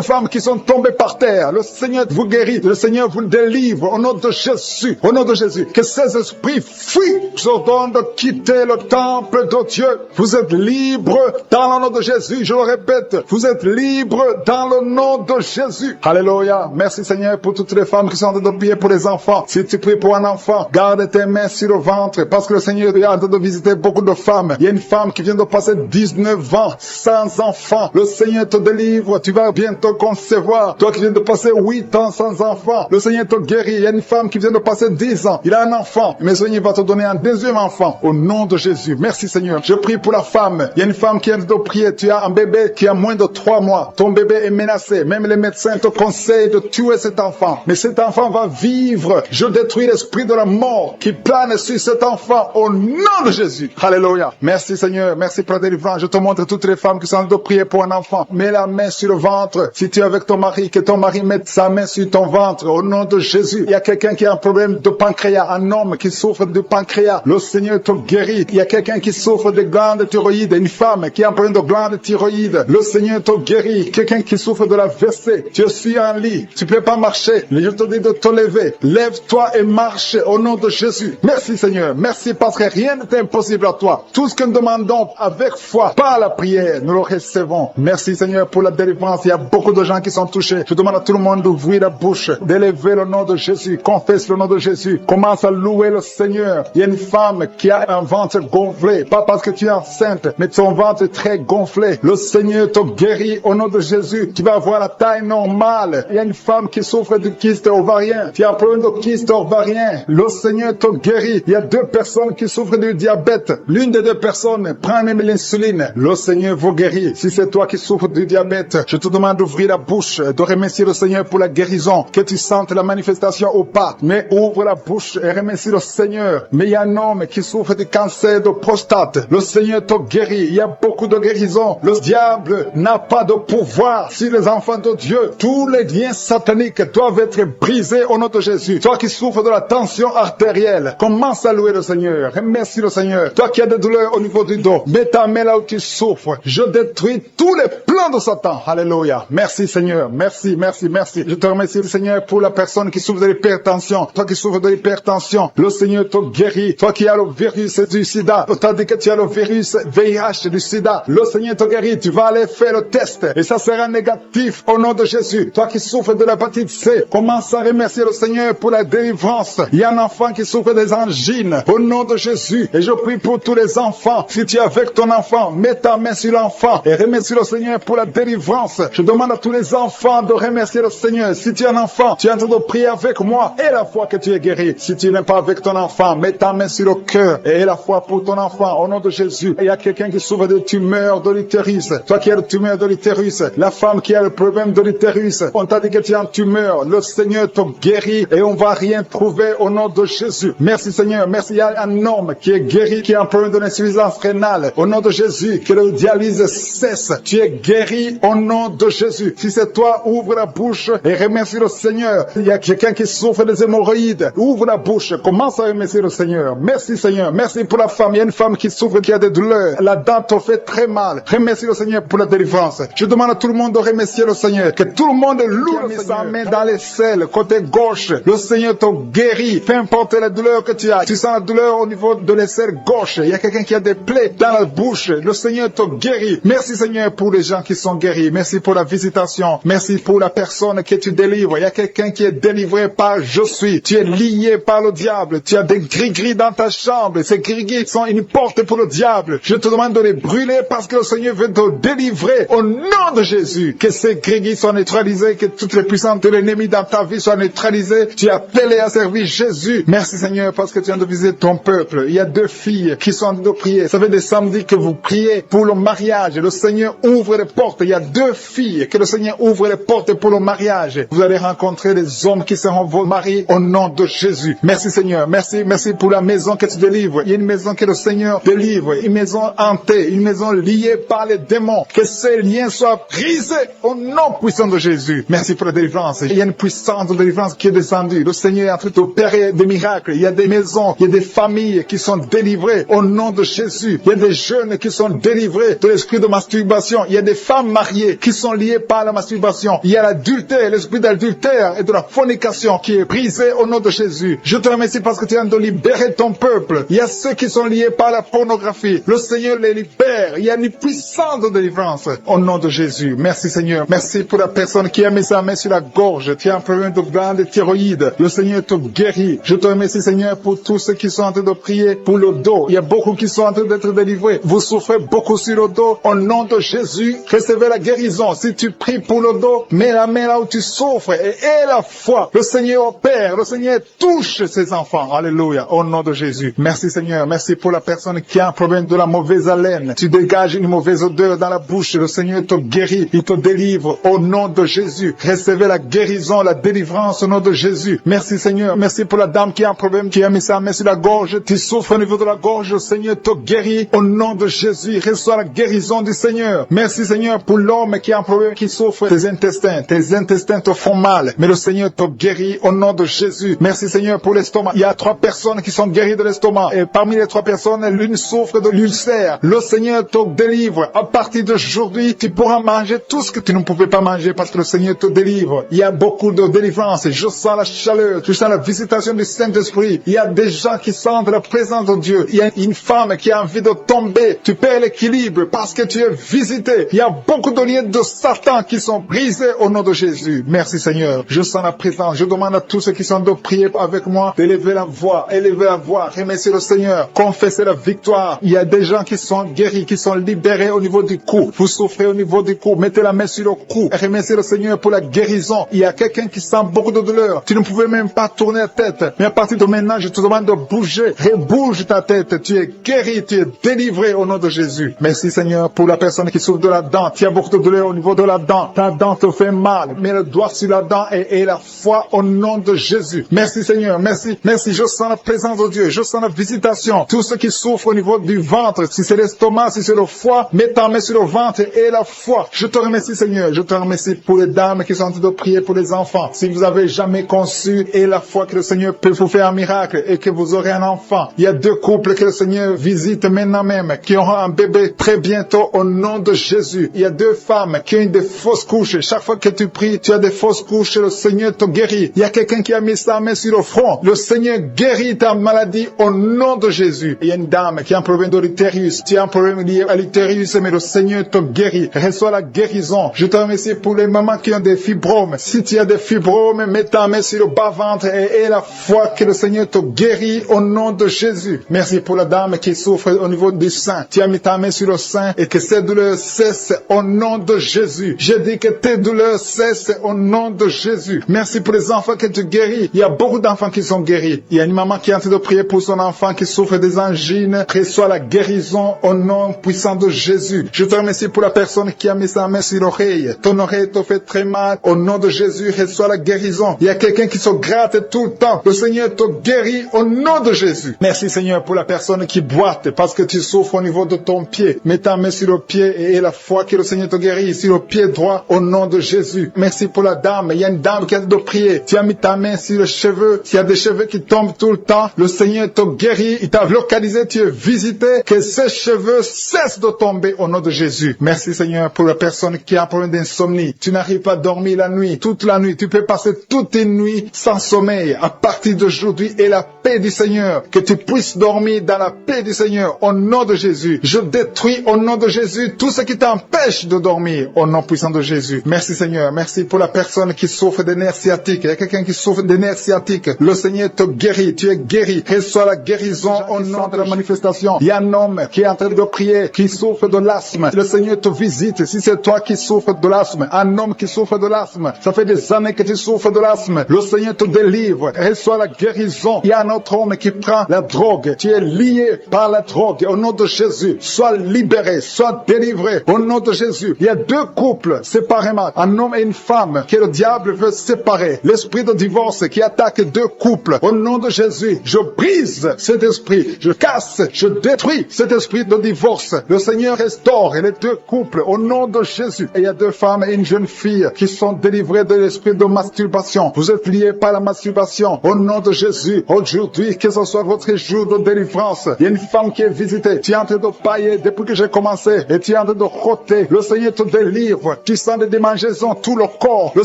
femmes qui sont tombées par terre. Le Seigneur vous guérit. Le Seigneur vous délivre au nom de Jésus. Au nom de Jésus. Que ces esprits fuient. Je vous ordonne de quitter le temple de Dieu. Vous êtes libres dans le nom de Jésus. Je le répète. Vous êtes libres dans le nom de Jésus. Alléluia. Merci Seigneur pour toutes les femmes qui sont en train de prier pour les enfants. Si tu pries pour un enfant, garde tes mains sur le ventre parce que le Seigneur est en train de visiter beaucoup de femmes. Il y a une femme qui vient de passer 19 ans sans enfant. Le Seigneur te délivre. Tu vas bientôt concevoir. Toi qui viens de passer 8 ans sans enfant. Le Seigneur te guérit. Il y a une femme qui vient de passer 10 ans. Il a un enfant. Mais le Seigneur va te donner un deuxième enfant. Au nom de Jésus. Merci Seigneur. Je prie pour la femme. Il y a une femme qui vient de prier. Tu as un bébé qui a moins de 3 mois. Ton bébé est menacé. Même les médecins te conseillent de tuer cet enfant. Mais cet enfant va vivre. Je détruis l'esprit de la mort qui plane sur cet enfant au nom de Jésus. Alléluia. Merci Seigneur. Merci pour la délivrance. Je te montre toutes les femmes qui sont en train de prier pour un enfant. Mets la main sur le ventre. Si tu es avec ton mari, que ton mari mette sa main sur ton ventre au nom de Jésus. Il y a quelqu'un qui a un problème de pancréas. Un homme qui souffre de pancréas. Le Seigneur te guérit. Il y a quelqu'un qui souffre de glande thyroïde. Une femme qui a un problème de glande thyroïde. Le Seigneur te guérit. Quelqu'un qui souffre de la WC. Tu suis en lit. Tu ne peux pas marcher. Je te dis de te lever. Lève-toi et marche au nom de Jésus. Merci Seigneur. Merci parce que rien n'est impossible à toi. Tout ce que nous demandons avec foi, par la prière, nous le recevons. Merci Seigneur pour la délivrance. Il y a beaucoup de gens qui sont touchés. Je demande à tout le monde d'ouvrir la bouche, d'élever le nom de Jésus. Confesse le nom de Jésus. Commence à louer le Seigneur. Il y a une femme qui a un ventre gonflé. Pas parce que tu es enceinte, mais ton ventre est très gonflé. Le Seigneur te guérit au nom de Jésus. Tu vas avoir la taille normale. Il y a une femme qui souffre de kyste ovarien. Tu as un problème de kyste ovarien. Le Seigneur te guérit. Il y a 2 personnes qui souffrent du diabète. L'une des 2 personnes prend même l'insuline. Le Seigneur vous guérit. Si c'est toi qui souffres du diabète, je te demande d'ouvrir la bouche, de remercier le Seigneur pour la guérison. Que tu sentes la manifestation ou pas. Mais ouvre la bouche et remercie le Seigneur. Mais il y a un homme qui souffre du cancer de prostate. Le Seigneur te guérit. Il y a beaucoup de guérisons. Le diable n'a pas de pouvoir sur les enfants de Dieu. Tous les liens sataniques doivent être brisés au nom de Jésus. Toi qui souffres de la tension artérielle, commence à louer le Seigneur. Remercie le Seigneur. Toi qui as des douleurs au niveau du dos, mets ta main là où tu souffres. Je détruis tous les plans de Satan. Alléluia. Merci Seigneur. Merci, merci, merci. Je te remercie Seigneur pour la personne qui souffre de l'hypertension. Toi qui souffres de l'hypertension, le Seigneur te guérit. Toi qui as le virus du sida, t'as dit que tu as le virus VIH du sida, le Seigneur te guérit. Tu vas aller faire le test et ça sera négatif au nom de Jésus. Toi qui souffres de l'hépatite C, commence à remercier le Seigneur pour la délivrance. Il y a un enfant qui souffre des angines au nom de Jésus. Et je prie pour tous les enfants. Si tu es avec ton enfant, mets ta main sur l'enfant et remercie le Seigneur pour la délivrance. Je demande à tous les enfants de remercier le Seigneur. Si tu es un enfant, tu es en train de prier avec moi et la foi que tu es guéri. Si tu n'es pas avec ton enfant, mets ta main sur le cœur et la foi pour ton enfant au nom de Jésus. Il y a quelqu'un qui souffre de tumeur de l'utérus. Toi qui as le tumeur de l'utérus, la femme qui a le problème de l'utérus, on t'a dit que tu as une tumeur. Le Seigneur te guérit et on va rien trouver au nom de Jésus. Merci Seigneur. Merci. Il y a un homme qui est guéri, qui a un problème de l'insuffisance rénale. Au nom de Jésus, que le dialyse cesse. Tu es guéri au nom de Jésus. Si c'est toi, ouvre la bouche et remercie le Seigneur. Il y a quelqu'un qui souffre des hémorroïdes. Ouvre la bouche. Commence à remercier le Seigneur. Merci Seigneur. Merci pour la femme. Il y a une femme qui souffre, qui a des douleurs. La dent te fait très mal. Remercie le Seigneur pour la délivrance. Je demande à tout le monde de remercier le Seigneur. Que tout le monde loue sa main dans les selles, côté gauche. Le Seigneur te guérit. Peu importe la douleur que tu as. Tu sens la douleur au niveau de l'aisselle gauche. Il y a quelqu'un qui a des plaies dans la bouche. Le Seigneur te guérit. Merci Seigneur pour les gens qui sont guéris. Merci pour la visitation. Merci pour la personne que tu délivres. Il y a quelqu'un qui est délivré par je suis. Tu es lié par le diable. Tu as des gris-gris dans ta chambre. Ces gris-gris sont une porte pour le diable. Je te demande de les brûler parce que le Seigneur veut te délivrer au nom de Jésus. Que ces gris-gris soient neutralisés. Que toutes les puissances de l'ennemi dans ta vie soient neutralisées. Tu es appelé à servir Jésus. Merci Seigneur parce que tu viens de visiter ton peuple. Il y a 2 filles qui sont en train de prier. Ça fait des samedis que vous priez pour le mariage. Le Seigneur ouvre les portes. Il y a 2 filles que le Seigneur ouvre les portes pour le mariage. Vous allez rencontrer les hommes qui seront vos maris au nom de Jésus. Merci Seigneur. Merci, merci pour la maison que tu délivres. Il y a une maison que le Seigneur délivre. Une maison hantée. Une maison liée par les démons. Que ces liens soient brisés au nom puissant de Jésus. Merci pour la délivrance. Il y a une puissance de délivrance qui est descendue. Le Seigneur est en train d'opérer des miracles. Il y a des maisons, il y a des familles qui sont délivrées au nom de Jésus. Il y a des jeunes qui sont délivrés de l'esprit de masturbation. Il y a des femmes mariées qui sont liées par la masturbation. Il y a l'adultère, l'esprit d'adultère et de la fornication qui est brisé au nom de Jésus. Je te remercie parce que tu viens de libérer ton peuple. Il y a ceux qui sont liés par la pornographie. Le Seigneur les libère. Il y a une puissance de délivrance au nom de Jésus. Merci Seigneur. Merci pour la personne qui a mis sa main sur la gorge. Tu as un problème de glande thyroïde. Le Seigneur te guérit. Je te remercie Seigneur pour tous ceux qui sont en train de prier pour le dos. Il y a beaucoup qui sont en train d'être délivrés. Vous souffrez beaucoup sur le dos. Au nom de Jésus, recevez la guérison. Si tu pries pour le dos, mets la main là où tu souffres et aie la foi. Le Seigneur opère. Le Seigneur touche ses enfants. Alléluia. Au nom de Jésus. Merci Seigneur. Merci pour la personne qui a un problème provient de la mauvaise haleine. Tu dégages une mauvaise odeur dans la bouche. Le Seigneur te guérit, il te délivre au nom de Jésus. Recevez la guérison, la délivrance au nom de Jésus. Merci Seigneur. Merci pour la dame qui a un problème, qui a mis sa main sur la gorge. Tu souffres au niveau de la gorge. Le Seigneur te guérit au nom de Jésus. Reçois la guérison du Seigneur. Merci Seigneur pour l'homme qui a un problème, qui souffre des intestins. Tes intestins te font mal, mais le Seigneur te guérit au nom de Jésus. Merci Seigneur pour l'estomac. Il y a 3 personnes qui sont guéries de l'estomac. Et parmi les 3 personnes, l'une souffre de l'ulcère. Le Seigneur te délivre. À partir d'aujourd'hui, tu pourras manger tout ce que tu ne pouvais pas manger parce que le Seigneur te délivre. Il y a beaucoup de délivrance. Je sens la chaleur. Je sens la visitation du Saint-Esprit. Il y a des gens qui sentent la présence de Dieu. Il y a une femme qui a envie de tomber. Tu perds l'équilibre parce que tu es visité. Il y a beaucoup de liens de Satan qui sont brisés au nom de Jésus. Merci Seigneur. Je sens la présence. Je demande à tous ceux qui sont de prier avec moi d'élever la voix. Élevez la voix. Remerciez le Seigneur. Confessez la victoire. Il y a des gens qui sont guéris, qui sont libérés au niveau du cou. Vous souffrez au niveau du cou. Mettez la main sur le cou. Remerciez le Seigneur pour la guérison. Il y a quelqu'un qui sent beaucoup de douleur. Tu ne pouvais même pas tourner la tête. Mais à partir de maintenant, je te demande de bouger. Rebouge ta tête. Tu es guéri. Tu es délivré au nom de Jésus. Merci Seigneur pour la personne qui souffre de la dent. Tu as beaucoup de douleur au niveau de la dent. Ta dent te fait mal. Mets le doigt sur la dent et la foi au nom de Jésus. Merci Seigneur. Merci. Merci. Je sens la présence de Dieu. Je sens la visitation. Tous ceux qui souffrent au niveau du ventre, si c'est l'estomac, si c'est le foie, mets ta main sur le ventre et la foi. Je te remercie Seigneur. Je te remercie pour les dames qui sont en train de prier pour les enfants. Si vous avez jamais conçu et la foi que le Seigneur peut vous faire un miracle et que vous aurez un enfant. Il y a 2 couples que le Seigneur visite maintenant même qui auront un bébé très bientôt au nom de Jésus. Il y a 2 femmes qui ont des fausses couches. Chaque fois que tu pries, tu as des fausses couches. Le Seigneur te guérit. Il y a quelqu'un qui a mis sa main sur le front. Le Seigneur guérit ta maladie au nom de Jésus. Il y a une dame qui a un problème de l'utérus. Tu as un problème lié à l'utérus, mais le Seigneur te guérit. Reçois la guérison. Je te remercie pour les mamans qui ont des fibromes. Si tu as des fibromes, mets ta main sur le bas-ventre et la foi que le Seigneur te guérit au nom de Jésus. Merci pour la dame qui souffre au niveau du sein. Tu as mis ta main sur le sein et que ces douleurs cessent au nom de Jésus. Je dis que tes douleurs cessent au nom de Jésus. Merci pour les enfants que tu guéris. Il y a beaucoup d'enfants qui sont guéris. Il y a une maman qui est en train de prier pour son enfant qui souffre des angines. Reçois la guérison au nom puissant de Jésus. Je te remercie pour la personne qui a mis sa main sur l'oreille. Ton oreille te fait très mal. Au nom de Jésus, reçois la guérison. Il y a quelqu'un qui se gratte tout le temps. Le Seigneur te guérit au nom de Jésus. Merci Seigneur pour la personne qui boite parce que tu souffres au niveau de ton pied. Mets ta main sur le pied et la foi que le Seigneur te guérit sur le pied droit au nom de Jésus. Merci pour la dame. Il y a une dame qui a de prier. Tu as mis ta main sur les cheveux. S'il y a des cheveux qui tombent tout le temps, le Seigneur te guérit. Il t'a localisé, tu es visité. Que ces cheveux cessent de tomber au nom de Jésus. Merci Seigneur pour la personne qui a un problème d'insomnie. Tu n'arrives pas à dormir la nuit, toute la nuit. Tu peux passer toute une nuit sans sommeil. À partir d'aujourd'hui, et la paix du Seigneur, que tu puisses dormir dans la paix du Seigneur au nom de Jésus. Je détruis au nom de Jésus tout ce qui t'empêche de dormir au nom puissant de Jésus. Merci Seigneur. Merci pour la personne qui souffre des nerfs sciatiques. Il y a quelqu'un qui souffre des nerfs sciatiques. Le Seigneur te guérit. Tu es guéri. Reçois la guérison au nom de la manifestation. Il y a un homme qui est en train de prier, qui souffre de l'asthme. Le Seigneur te visite. Si c'est toi qui souffres de l'asthme, un homme qui souffre de l'asthme, ça fait des années que tu souffres de l'asthme. Le Seigneur te délivre. Reçois la guérison. Il y a un autre homme qui prend la drogue. Tu es lié par la drogue. Au nom de Jésus, sois libéré, sois délivré. Au nom de Jésus, il y a 2 couples séparément, un homme et une femme, que le diable veut séparer. L'esprit de divorce qui attaque 2 couples. Au nom de Jésus, je brise cet esprit. Je casse, je détruis cet esprit de divorce. Le Seigneur restaure les 2 couples au nom de Jésus. Et il y a 2 femmes et une jeune fille qui sont délivrées de l'esprit de masturbation. Vous êtes liés par la masturbation. Au nom de Jésus, aujourd'hui, que ce soit votre jour de délivrance. Il y a une femme qui est visitée. Tu es en train de pailler depuis que j'ai commencé. Et tu es en train de roter. Le Seigneur te délivre. Tu sens des démangeaisons, tout le corps. Le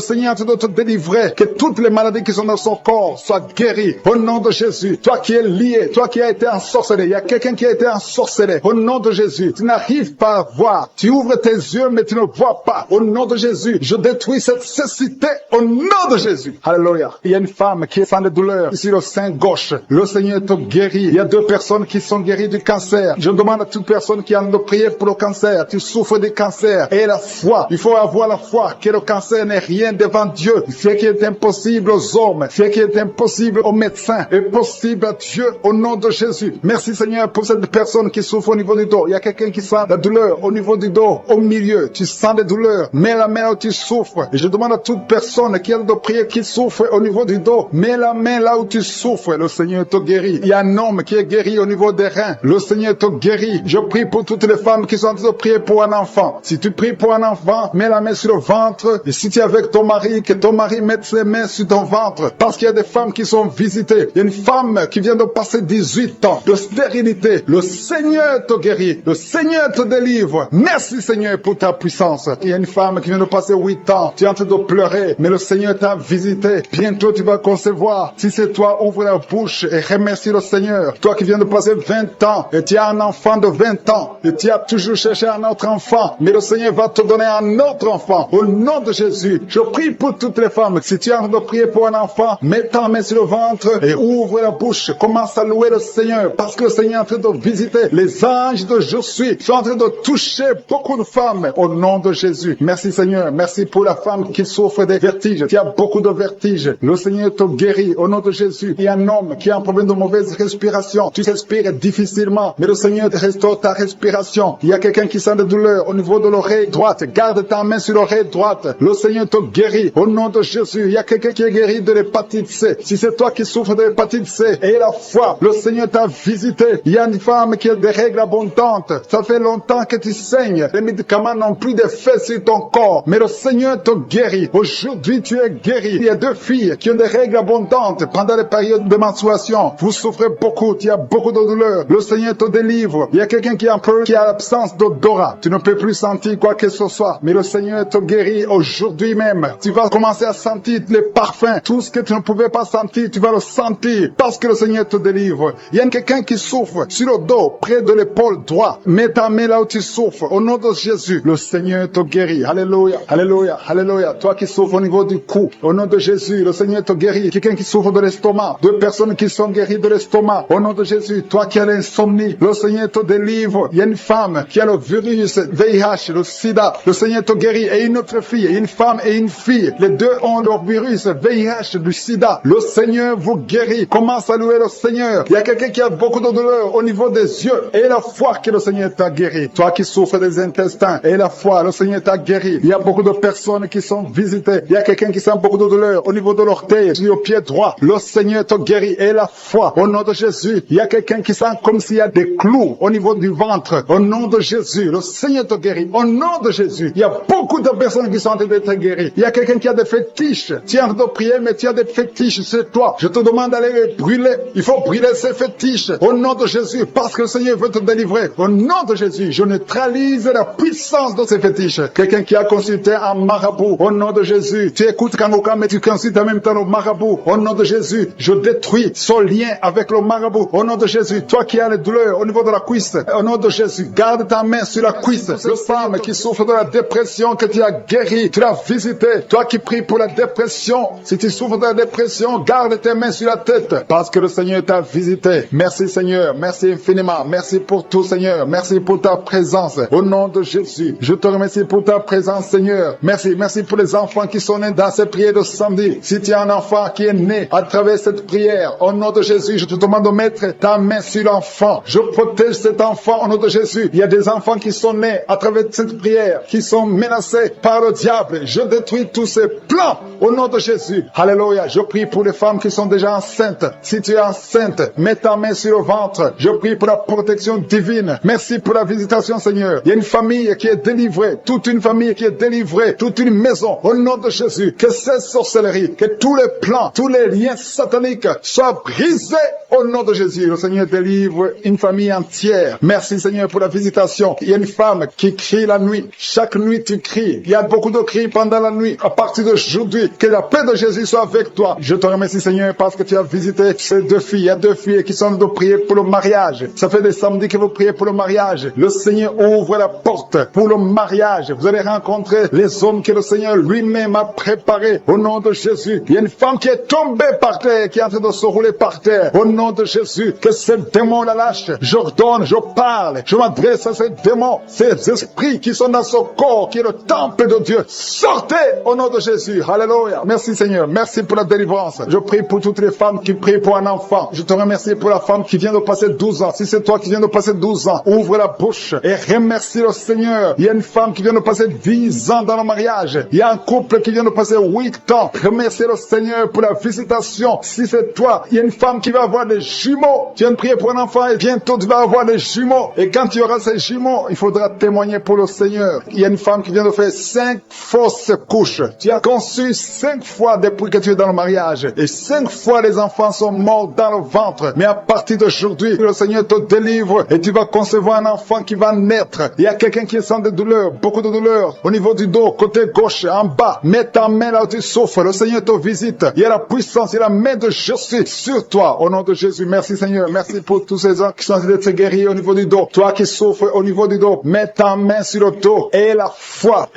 Seigneur est en train de te délivrer. Que toutes les maladies qui sont dans son corps soient guéries. Au nom de Jésus. Toi qui es lié, toi qui as été ensorcelé. Il y a quelqu'un qui a été ensorcelé. Au nom de Jésus. Tu n'arrives pas à voir. Tu ouvres tes yeux, mais tu ne vois pas. Au nom de Jésus. Je détruis cette cécité au nom de Jésus. Alléluia. Il y a une femme qui est sans de douleur sur le sein gauche. Le Seigneur te guérit. Il y a 2 personnes qui sont guéries du cancer. Je demande à toute personne qui a de prier pour le cancer. Tu souffres du cancer. Et la foi. Il faut avoir la foi que le cancer n'est rien devant Dieu. Ce qui est impossible aux hommes, ce qui est impossible aux médecins, est possible à Dieu au nom de Jésus. Merci Seigneur pour cette personnes qui souffrent au niveau du dos. Il y a quelqu'un qui sent la douleur au niveau du dos, au milieu. Tu sens des douleurs. Mets la main là où tu souffres. Et je demande à toute personne qui a de prier, qui souffre au niveau du dos, mets la main là où tu souffres. Le Seigneur te guérit. Il y a un homme qui est guéri au niveau des reins. Le Seigneur te guérit. Je prie pour toutes les femmes qui sont en train de prier pour un enfant. Si tu pries pour un enfant, mets la main sur le ventre. Et si tu es avec ton mari, que ton mari mette ses mains sur ton ventre. Parce qu'il y a des femmes qui sont visitées. Il y a une femme qui vient de passer 18 ans de stérilité. Le Seigneur te guérit. Le Seigneur te délivre. Merci Seigneur pour ta puissance. Il y a une femme qui vient de passer 8 ans. Tu es en train de pleurer, mais le Seigneur t'a visité. Bientôt tu vas concevoir. Si c'est toi, ouvre la bouche et remercie le Seigneur. Toi qui viens de passer 20 ans et tu as un enfant de 20 ans et tu as toujours cherché un autre enfant, mais le Seigneur va te donner un autre enfant. Au nom de Jésus, je prie pour toutes les femmes. Si tu es en train de prier pour un enfant, mets ta main sur le ventre et ouvre la bouche. Commence à louer le Seigneur parce que le Seigneur est en train de visiter. Les anges de Je suis sont en train de toucher beaucoup de femmes au nom de Jésus. Merci Seigneur. Merci pour la femme qui souffre des vertiges. Tu as beaucoup de vertiges. Le Seigneur te guérit au nom de Jésus. Il y a un homme qui a un problème de mauvaise respiration. Tu respires difficilement, mais le Seigneur te restaure ta respiration. Il y a quelqu'un qui sent de douleur au niveau de l'oreille droite. Garde ta main sur l'oreille droite. Le Seigneur te guérit au nom de Jésus. Il y a quelqu'un qui est guéri de l'hépatite C. Si c'est toi qui souffres de l'hépatite C, et la foi, le Seigneur t'a visité. Il y a une femme qui a des règles abondantes. Ça fait longtemps que tu saignes. Les médicaments n'ont plus d'effet sur ton corps, mais le Seigneur te guérit. Aujourd'hui, tu es guéri. Il y a 2 filles qui ont des règles abondantes pendant les périodes de menstruation. Vous souffrez beaucoup, tu as beaucoup de douleurs. Le Seigneur te délivre. Il y a quelqu'un qui a un problème, qui a l'absence d'odorat. Tu ne peux plus sentir quoi que ce soit, mais le Seigneur te guérit aujourd'hui même. Tu vas commencer à sentir les parfums. Tout ce que tu ne pouvais pas sentir, tu vas le sentir parce que le Seigneur te délivre. Il y a quelqu'un qui souffre sur le dos, près de l'épaule droite. Mets ta main là où tu souffres. Au nom de Jésus, le Seigneur te guérit. Alléluia, alléluia, alléluia. Toi qui souffres au niveau du cou, au nom de Jésus, le Seigneur te guérit. Quelqu'un qui souffre de l'estomac, 2 personnes qui sont guéries de l'estomac, au nom de Jésus. Toi qui as l'insomnie, le Seigneur te délivre. Il y a une femme qui a le virus VIH, le sida, le Seigneur te guérit. Et une autre fille, une femme et une fille, les 2 ont leur virus VIH, du sida. Le Seigneur vous guérit. Commence à louer le Seigneur. Il y a quelqu'un qui a beaucoup de douleur au niveau des yeux. Et la foi que le Seigneur t'a guéri. Toi qui souffres des intestins, et la foi, le Seigneur t'a guéri. Il y a beaucoup de personnes qui sont visitées. Il y a quelqu'un qui sent beaucoup de douleur au niveau de l'orteil, sur le pied droit. Le Seigneur te guérit. Et la foi, au nom de Jésus. Il y a quelqu'un qui sent comme s'il y a des clous au niveau du ventre. Au nom de Jésus, le Seigneur te guérit. Au nom de Jésus, il y a beaucoup de personnes qui sont en train d'être guéries. Il y a quelqu'un qui a des fétiches. Tu es en train de prier, mais tu as des fétiches, c'est toi. Je te demande d'aller les brûler. Il faut brûler ces fétiches. Au nom de Jésus, parce que le Seigneur veut te délivrer. Au nom de Jésus, je neutralise la puissance de ces fétiches. Quelqu'un qui a consulté un marabout, au nom de Jésus, tu écoutes Kanouka, mais tu consultes en même temps le marabout. Au nom de Jésus, je détruis son lien avec le marabout. Au nom de Jésus, toi qui as les douleurs au niveau de la cuisse, au nom de Jésus, garde ta main sur la cuisse. Le femme qui souffre de la dépression que tu as guéri, tu l'as visité. Toi qui pries pour la dépression, si tu souffres de la dépression, garde tes mains sur la tête, parce que le Seigneur t'a visité. Merci Seigneur, merci infiniment, merci pour tout Seigneur, merci pour ta présence. Au nom de Jésus, je te remercie pour ta présence Seigneur. Merci pour les enfants qui sont nés dans cette prière de samedi. Si tu as un enfant qui est né à travers cette prière, au nom de Jésus, je te demande de mettre ta main sur l'enfant. Je protège cet enfant au nom de Jésus. Il y a des enfants qui sont nés à travers cette prière, qui sont menacés par le diable. Je détruis tous ces plans au nom de Jésus. Alléluia. Je prie pour les femmes qui sont déjà enceintes. Si tu es enceinte, mets ta main sur le ventre. Je prie pour la protection divine. Merci pour la visitation, Seigneur. Il y a une famille qui est délivrée. Toute une famille qui est délivrée. Toute une maison. Au nom de Jésus. Que cette sorcellerie, que tous les plans, tous les liens sataniques soient brisés au nom de Jésus. Le Seigneur délivre une famille entière. Merci, Seigneur, pour la visitation. Il y a une femme qui crie la nuit. Chaque nuit, tu cries. Il y a beaucoup de cris pendant la nuit. À partir d'aujourd'hui, que la paix de Jésus soit avec toi. Je te remercie, Seigneur, parce que tu as visité ces 2 filles. Il y a 2 filles qui sont en train de prier pour le mariage. Ça fait des samedis que vous priez pour le mariage. Le Seigneur ouvre la porte pour le mariage. Vous allez rencontrer les hommes que le Seigneur lui-même a préparés. Au nom de Jésus. Il y a une femme qui est tombée par terre, qui est en train de se rouler par terre. Au nom de Jésus, que ces démons la lâchent. J'ordonne, je parle, je m'adresse à ces démons, ces esprits qui sont dans ce corps, qui est le temple de Dieu. Sortez au nom de Jésus. Alléluia. Merci Seigneur. Merci pour la délivrance. Je prie pour toutes les femmes qui prient pour un enfant. Je te remercie pour la femme qui vient de passer 12 ans. Si Si c'est toi qui viens de passer 12 ans, ouvre la bouche et remercie le Seigneur. Il y a une femme qui vient de passer 10 ans dans le mariage. Il y a un couple qui vient de passer 8 ans. Remercie le Seigneur pour la visitation. Si c'est toi, il y a une femme qui va avoir des jumeaux. Tu viens de prier pour un enfant et bientôt tu vas avoir des jumeaux. Et quand tu auras ces jumeaux, il faudra témoigner pour le Seigneur. Il y a une femme qui vient de faire 5 fausses couches. Tu as conçu 5 fois depuis que tu es dans le mariage. Et 5 fois les enfants sont morts dans le ventre. Mais à partir d'aujourd'hui, le Seigneur te délivre et tu vas concevoir un enfant qui va naître. Il y a quelqu'un qui sent des douleurs, beaucoup de douleurs au niveau du dos, côté gauche, en bas. Mets ta main là où tu souffres. Le Seigneur te visite. Il y a la puissance, il y a la main de Jésus sur toi. Au nom de Jésus, merci Seigneur. Merci pour tous ces gens qui sont en train d'être guéris au niveau du dos. Toi qui souffres au niveau du dos, mets ta main sur le dos. Et la foi.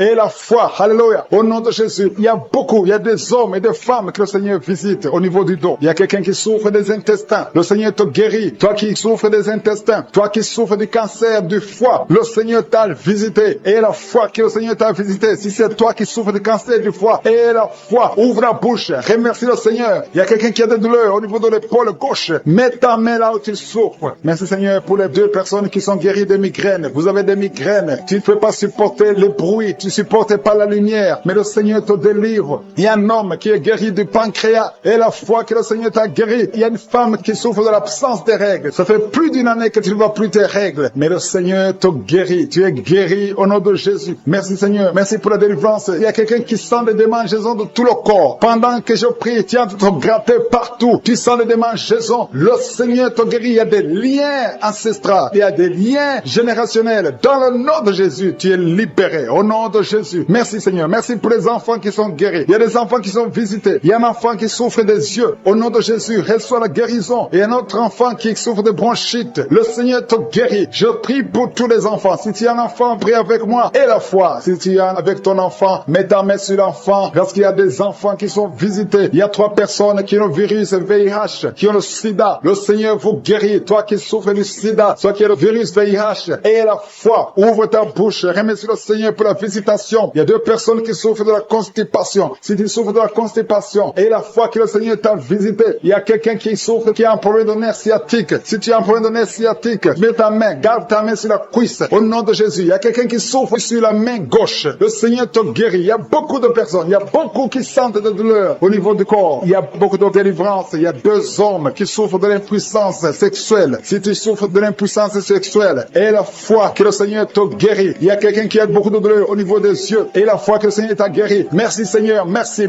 Alléluia. Au nom de Jésus, il y a beaucoup, il y a des hommes et des femmes que le Seigneur visite au niveau du dos. Il y a quelqu'un qui souffre des intestins. Le Seigneur te guérit. Toi qui souffres des intestins, toi qui souffres du cancer du foie, le Seigneur t'a visité. Et la foi que le Seigneur t'a visité. Si c'est toi qui souffres du cancer du foie, et la foi, ouvre la bouche, remercie le Seigneur. Il y a quelqu'un qui a des douleurs au niveau de l'épaule gauche. Mets ta main là où tu souffres. Merci Seigneur pour les 2 personnes qui sont guéries de migraines. Vous avez des migraines. Tu ne peux pas supporter le bruit. Tu ne supportes pas la lumière. Mais le Seigneur te délivre. Il y a un homme qui est guéri du pancréas. Et la foi que le Seigneur t'a guéri. Il y a une femme qui souffre de l'absence des règles. Ça fait plus d'une année que tu ne vois plus tes règles. Mais le Seigneur te guérit. Tu es guéri au nom de Jésus. Merci Seigneur. Merci pour la délivrance. Il y a quelqu'un qui sent des démangeaisons de tout le corps. Pendant que je prie, tu es en train de te gratter partout. Tu sens des démangeaisons. Le Seigneur te guérit. Il y a des liens ancestraux. Il y a des liens générationnels. Dans le nom de Jésus, tu es libéré. Au nom de Jésus. Merci Seigneur. Merci pour les enfants qui sont guéris. Il y a des enfants qui sont visités. Il y a un enfant qui souffre des yeux. Au nom de Jésus, reçois la guérison. Et un autre enfant qui souffre de bronchite. Le Seigneur te guérit. Je prie pour tous les enfants. Si tu as un enfant, prie avec moi. Et la foi. Si tu es avec ton enfant, mets ta main sur l'enfant. Parce qu'il y a des enfants qui sont visités. Il y a 3 personnes qui ont le virus VIH, qui ont le sida. Le Seigneur vous guérit. Toi qui souffres du sida, toi qui as le virus VIH. Et la foi. Ouvre ta bouche. Remercie le Seigneur pour la visitation. Il y a 2 personnes qui souffrent de la constipation. Si tu souffres de la constipation, et la foi que le Seigneur t'a visité. Il y a quelqu'un qui souffre, qui a un problème de nerf sciatique. Si tu as un problème de nerf sciatique, mets ta main, garde ta main sur la cuisse. Au nom de Jésus. Il y a quelqu'un qui souffre sur la main gauche. Le Seigneur te guérit. Il y a beaucoup de personnes. Il y a beaucoup qui sentent de douleur au niveau du corps. Il y a beaucoup de délivrance. Il y a 2 hommes qui souffrent de l'impuissance sexuelle. Si tu souffres de l'impuissance sexuelle, et la foi que le Seigneur te guérit. Il y a quelqu'un qui a beaucoup de douleur au niveau des yeux. Et la foi que le Seigneur t'a guéri. Merci Seigneur. Merci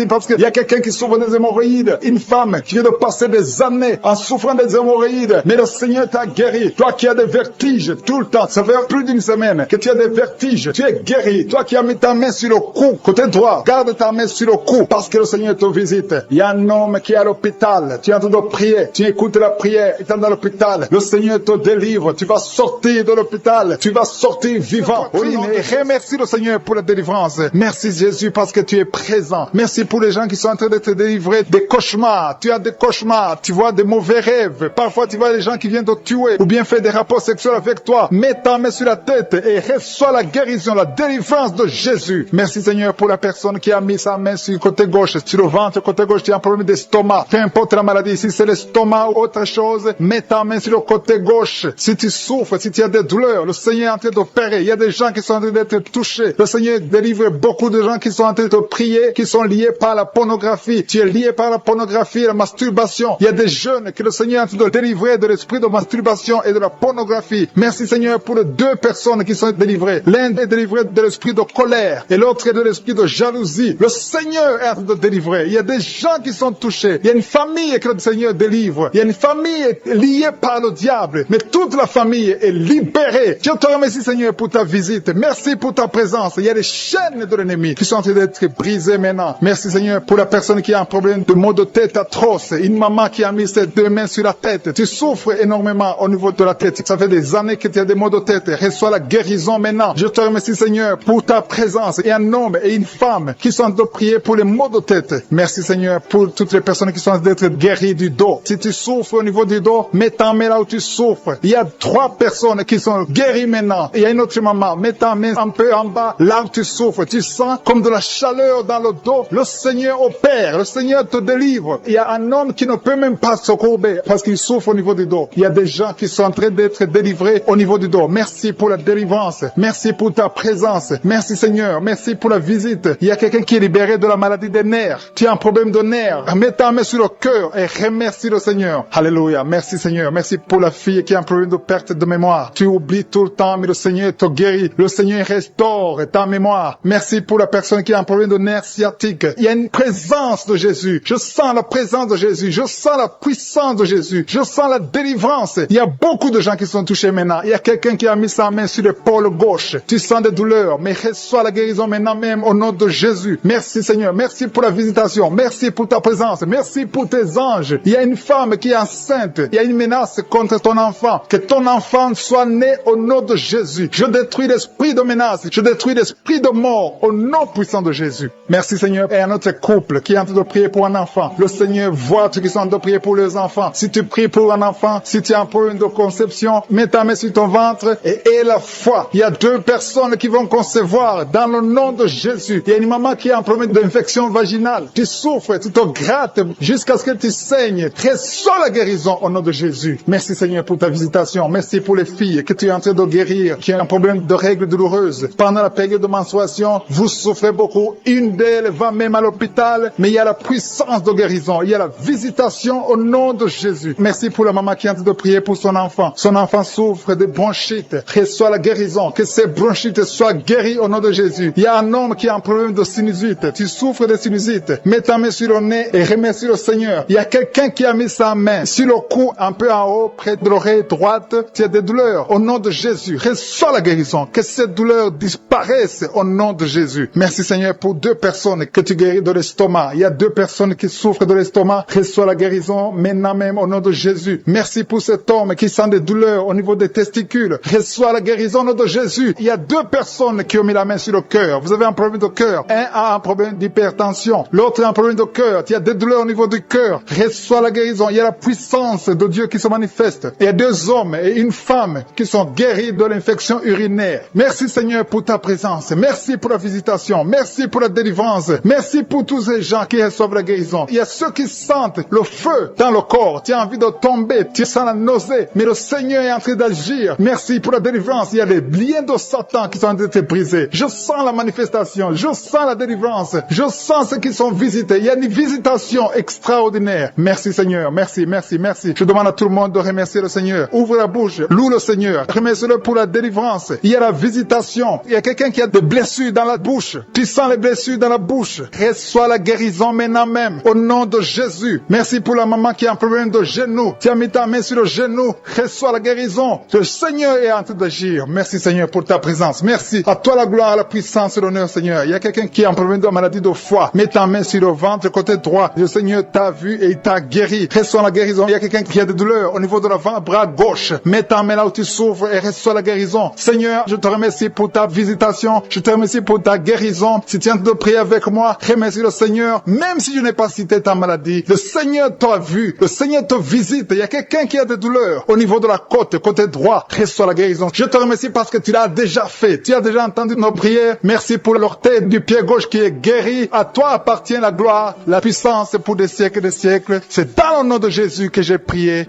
parce qu'il y a quelqu'un qui souffre des hémorroïdes. Une femme qui vient de passer des années en souffrant des hémorroïdes. Mais le Seigneur t'a guéri. Toi qui as des vertiges tout le temps. Ça fait plus d'une semaine que tu as des vertiges. Tu es guéri. Toi qui as mis ta main sur le cou, côté droit, garde ta main sur le cou parce que le Seigneur te visite. Il y a un homme qui est à l'hôpital. Tu es en train de prier. Tu écoutes la prière. Il est dans l'hôpital. Le Seigneur te délivre. Tu vas sortir de l'hôpital. Tu vas sortir vivant. Oui, mais remercie le Seigneur pour la délivrance. Merci Jésus parce que tu es présent. Merci pour les gens qui sont en train de te délivrer des cauchemars. Tu as des cauchemars. Tu vois des mauvais rêves. Parfois, tu vois les gens qui viennent te tuer ou bien faire des rapports sexuels avec toi. Mets ta main sur la tête et reçois la guérison, la délivrance de Jésus. Merci Seigneur pour la personne qui a mis sa main sur le côté gauche, sur le ventre, côté gauche, tu as un problème d'estomac. Peu importe la maladie, si c'est l'estomac ou autre chose, mets ta main sur le côté gauche. Si tu souffres, si tu as des douleurs, le Seigneur est en train d'opérer. Il y a des gens qui sont en train d'être touchés. Le Seigneur délivre beaucoup de gens qui sont en train de prier, qui sont liés par la pornographie. Tu es lié par la pornographie et la masturbation. Il y a des jeunes que le Seigneur est en train de délivrer de l'esprit de masturbation et de la pornographie. Merci Seigneur pour les 2 personnes qui sont délivrées. L'un est délivré de l'esprit de colère et l'autre est de l'esprit de jalousie. Le Seigneur est en train de délivrer. Il y a des gens qui sont touchés. Il y a une famille que le Seigneur délivre. Il y a une famille liée par le diable. Mais toute la famille est libérée. Je te remercie Seigneur pour ta visite. Merci pour ta présence. Il y a des chaînes de l'ennemi qui sont en train d'être brisées maintenant. Merci Seigneur pour la personne qui a un problème de maux de tête atroce. Une maman qui a mis ses 2 mains sur la tête. Tu souffres énormément au niveau de la tête. Ça fait des années que tu as des maux de tête. Reçois la guérison maintenant. Je te remercie Seigneur pour ta présence. Et un homme et une femme qui sont en train de prier pour les maux de tête. Merci Seigneur pour toutes les personnes qui sont en train d'être guéries du dos. Si tu souffres au niveau du dos, mets ta main là où tu souffres. Il y a 3 personnes qui sont guéries maintenant. Il y a une autre maman. Mets ta main un peu en bas là où tu souffres. Tu sens comme de la chaleur dans le dos. Le Seigneur opère. Le Seigneur te délivre. Il y a un homme qui ne peut même pas se courber parce qu'il souffre au niveau niveau du dos. Il y a des gens qui sont en train d'être délivrés au niveau du dos. Merci pour la délivrance. Merci pour ta présence. Merci Seigneur. Merci pour la visite. Il y a quelqu'un qui est libéré de la maladie des nerfs. Tu as un problème de nerfs. Mets ta main sur le cœur et remercie le Seigneur. Alléluia. Merci Seigneur. Merci pour la fille qui a un problème de perte de mémoire. Tu oublies tout le temps, mais le Seigneur te guérit. Le Seigneur restaure ta mémoire. Merci pour la personne qui a un problème de nerfs sciatiques. Il y a une présence de Jésus. Je sens la présence de Jésus. Je sens la puissance de Jésus. Je sens la délivrance. Il y a beaucoup de gens qui sont touchés maintenant. Il y a quelqu'un qui a mis sa main sur l'épaule gauche. Tu sens des douleurs, mais reçois la guérison maintenant même au nom de Jésus. Merci Seigneur. Merci pour la visitation. Merci pour ta présence. Merci pour tes anges. Il y a une femme qui est enceinte. Il y a une menace contre ton enfant. Que ton enfant soit né au nom de Jésus. Je détruis l'esprit de menace. Je détruis l'esprit de mort au nom puissant de Jésus. Merci Seigneur. Et à notre couple qui est en train de prier pour un enfant. Le Seigneur voit ceux qui sont en train de prier pour les enfants. Si tu pries pour un enfant, si tu as un problème de conception, mets ta main sur ton ventre et aie la foi. Il y a 2 personnes qui vont concevoir dans le nom de Jésus. Il y a une maman qui a un problème d'infection vaginale. Tu souffres, tu te grattes jusqu'à ce que tu saignes. Reçois la guérison au nom de Jésus. Merci Seigneur pour ta visitation. Merci pour les filles que tu es en train de guérir, qui ont un problème de règles douloureuses. Pendant la période de menstruation, vous souffrez beaucoup. Une d'elles va même à l'hôpital, mais il y a la puissance de guérison. Il y a la visitation au nom de Jésus. Merci pour la maman qui est en train de prier pour son enfant. Son enfant souffre de bronchite. Reçois la guérison. Que ces bronchites soient guéries au nom de Jésus. Il y a un homme qui a un problème de sinusite. Tu souffres de sinusite. Mets ta main sur le nez et remercie le Seigneur. Il y a quelqu'un qui a mis sa main sur le cou, un peu en haut, près de l'oreille droite. Tu as des douleurs. Au nom de Jésus, reçois la guérison. Que ces douleurs disparaissent au nom de Jésus. Merci Seigneur pour 2 personnes que tu guéris de l'estomac. Il y a 2 personnes qui souffrent de l'estomac. Reçois la guérison maintenant même au nom de Jésus. Merci pour cet homme qui sent des douleurs au niveau des testicules. Reçois la guérison au nom de Jésus. Il y a 2 personnes qui ont mis la main sur le cœur. Vous avez un problème de cœur. Un a un problème d'hypertension. L'autre a un problème de cœur. Il y a des douleurs au niveau du cœur. Reçois la guérison. Il y a la puissance de Dieu qui se manifeste. Il y a 2 hommes et une femme qui sont guéris de l'infection urinaire. Merci Seigneur pour ta présence. Merci pour la visitation. Merci pour la délivrance. Merci pour tous ces gens qui reçoivent la guérison. Il y a ceux qui sentent le feu dans le corps. Tu as envie de tomber. Tu sens la nausée. Mais le Seigneur est en train d'agir. Merci pour la délivrance. Il y a les liens de Satan qui sont en train d'être brisés. Je sens la manifestation. Je sens la délivrance. Je sens ceux qui sont visités. Il y a une visitation extraordinaire. Merci Seigneur. Merci, merci, merci. Je demande à tout le monde de remercier le Seigneur. Ouvre la bouche. Loue le Seigneur. Remercie-le pour la délivrance. Il y a la visitation. Il y a quelqu'un qui a des blessures dans la bouche. Tu sens les blessures dans la bouche. Reçois la guérison maintenant même. Au nom de Jésus. Merci pour la maman qui a un problème de genou. Tu as mis ta main sur le genou. Reçois la guérison. Le Seigneur est en train d'agir. Merci Seigneur pour ta présence. Merci. À toi la gloire, la puissance et l'honneur Seigneur. Il y a quelqu'un qui a un problème de maladie de foie. Mets ta main sur le ventre côté droit. Le Seigneur t'a vu et il t'a guéri. Reçois la guérison. Il y a quelqu'un qui a des douleurs au niveau de l'avant-bras gauche. Mets ta main là où tu souffres et reçois la guérison. Seigneur, je te remercie pour ta visitation. Je te remercie pour ta guérison. Si tu es en train de prier avec moi, remercie le Seigneur. Même si je n'ai pas cité ta maladie, le Seigneur t'a vu. Le Seigneur te visite. Il y a quelqu'un qui a des douleurs au niveau de la côte, côté droit. Reçois la guérison. Je te remercie parce que tu l'as déjà fait. Tu as déjà entendu nos prières. Merci pour l'orteil du pied gauche qui est guéri. À toi appartient la gloire, la puissance pour des siècles et des siècles. C'est dans le nom de Jésus que j'ai prié.